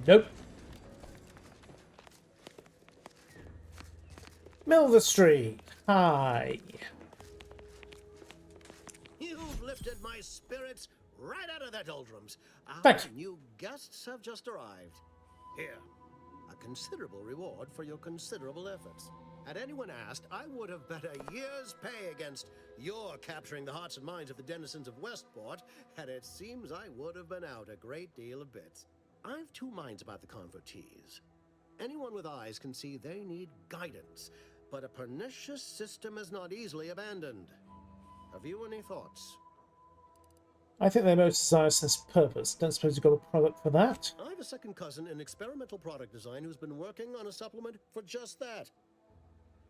Nope. Milver Street. Hi. You've lifted my spirits right out of their doldrums. Thank you. New guests have just arrived. Here, a considerable reward for your considerable efforts. Had anyone asked, I would have bet a year's pay against your capturing the hearts and minds of the denizens of Westport, and it seems I would have been out a great deal of bits. I've two minds about the convertees. Anyone with eyes can see they need guidance, but a pernicious system is not easily abandoned. Have you any thoughts? I think they most desire a sense of purpose. Don't suppose you've got a product for that? I have a second cousin in experimental product design who's been working on a supplement for just that.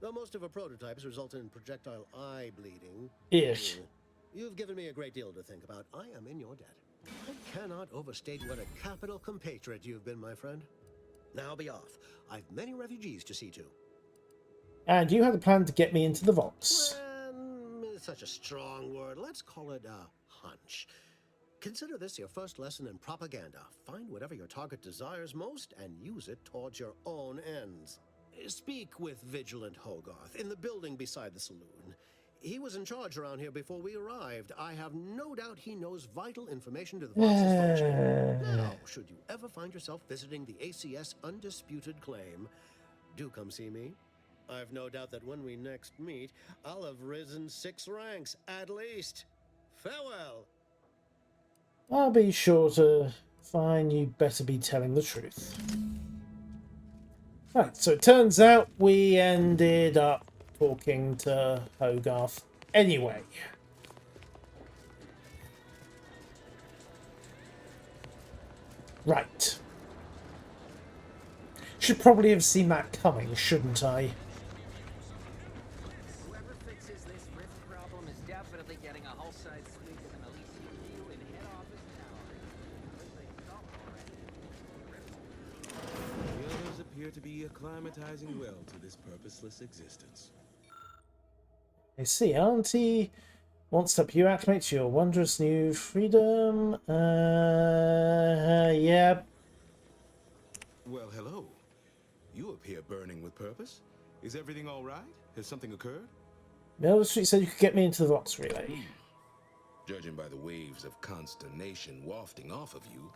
Though most of her prototypes result in projectile eye bleeding. Ish. You've given me a great deal to think about. I am in your debt. I cannot overstate what a capital compatriot you've been, my friend. Now be off. I've many refugees to see to. And you had a plan to get me into the Vox. It's such a strong word. Let's call it a hunch. Consider this your first lesson in propaganda. Find whatever your target desires most and use it towards your own ends. Speak with Vigilant Hogarth in the building beside the saloon. He was in charge around here before we arrived. I have no doubt he knows vital information to the Vox's function. Now, should you ever find yourself visiting the ACS Undisputed Claim, do come see me. I've no doubt that when we next meet, I'll have risen 6 ranks, at least. Farewell. I'll be sure to find you better be telling the truth. Right, so it turns out we ended up talking to Hogarth anyway. Right. Should probably have seen that coming, shouldn't I? Whoever fixes this rift problem is definitely getting a whole side suite of an Elysium view in head office tower. The others appear to be acclimatizing well to this purposeless existence. I see. Auntie wants to help you acclimate to your wondrous new freedom. Yeah. Well, hello. You appear burning with purpose. Is everything all right? Has something occurred? Melvin Street said you could get me into the Vox relay. Judging by the waves of consternation wafting off of you,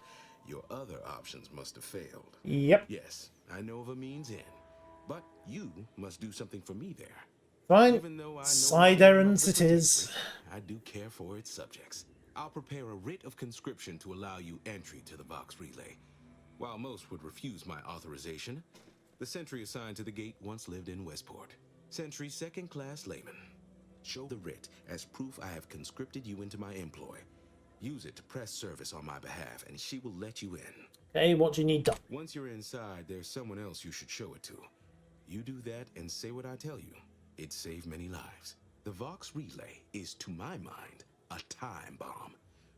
your other options must have failed. Yep. Yes, I know of a means in, but you must do something for me there. Fine. Even though I know Side errands it is. I do care for its subjects. I'll prepare a writ of conscription to allow you entry to the Vox relay. While most would refuse my authorization, the sentry assigned to the gate once lived in Westport. Sentry second-class layman. Show the writ as proof I have conscripted you into my employ. Use it to press service on my behalf, and she will let you in. Hey, what do you need done? Once you're inside, there's someone else you should show it to. You do that and say what I tell you. It saved many lives. The Vox relay is, to my mind, a time bomb.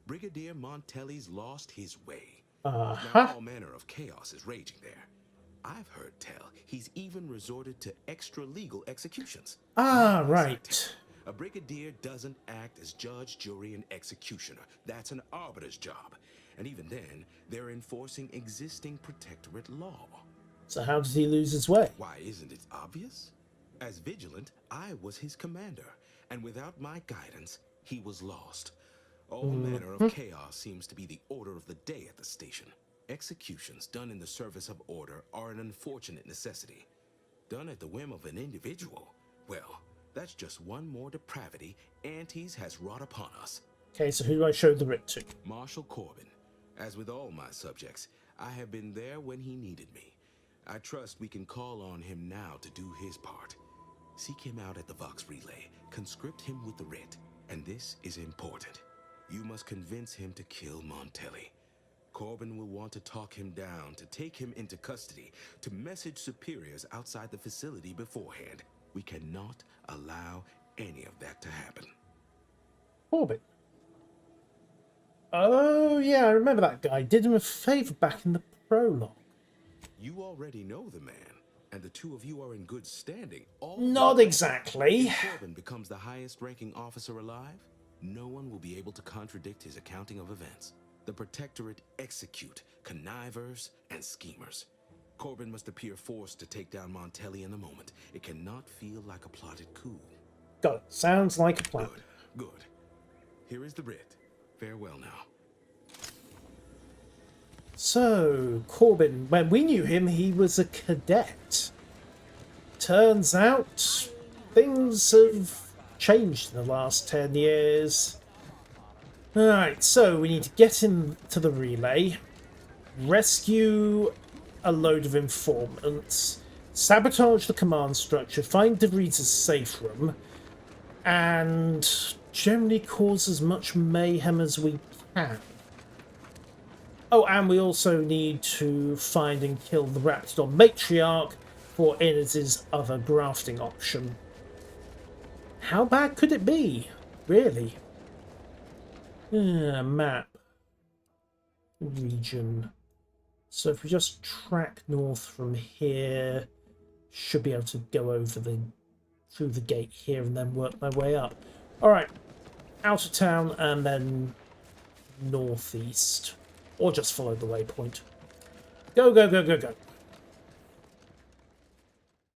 Brigadier Montelli's lost his way. Now all manner of chaos is raging there. I've heard tell he's even resorted to extra-legal executions. Right. A brigadier doesn't act as judge, jury, and executioner. That's an arbiter's job. And even then, they're enforcing existing protectorate law. So how did he lose his way? Why, isn't it obvious? As vigilant, I was his commander, and without my guidance, he was lost. All manner of chaos seems to be the order of the day at the station. Executions done in the service of order are an unfortunate necessity. Done at the whim of an individual, well, that's just one more depravity Antes has wrought upon us. Okay, so who do I show the writ to? Marshal Corbin. As with all my subjects, I have been there when he needed me. I trust we can call on him now to do his part. Seek him out at the Vox relay, conscript him with the writ, and this is important. You must convince him to kill Montelli. Corbin will want to talk him down, to take him into custody, to message superiors outside the facility beforehand. We cannot allow any of that to happen. Corbin. Oh, yeah, I remember that guy. Did him a favour back in the prologue. You already know the man, and the two of you are in good standing. Not exactly. If Corbin becomes the highest-ranking officer alive, no one will be able to contradict his accounting of events. The Protectorate execute connivers and schemers. Corbin must appear forced to take down Montelli in the moment. It cannot feel like a plotted coup. Got it. Sounds like a plan. Good. Here is the writ. Farewell now. So, Corbin, when we knew him, he was a cadet. Turns out, things have changed in the last 10 years. Alright, so we need to get him to the relay, rescue a load of informants, sabotage the command structure, find DeVries' safe room, and generally cause as much mayhem as we can. Oh, and we also need to find and kill the Raptidon Matriarch for Inez's other grafting option. How bad could it be, really? Map. Region. So if we just track north from here, should be able to go over through the gate here and then work my way up. Alright, out of town and then northeast. Or just follow the waypoint. Go, go, go, go, go.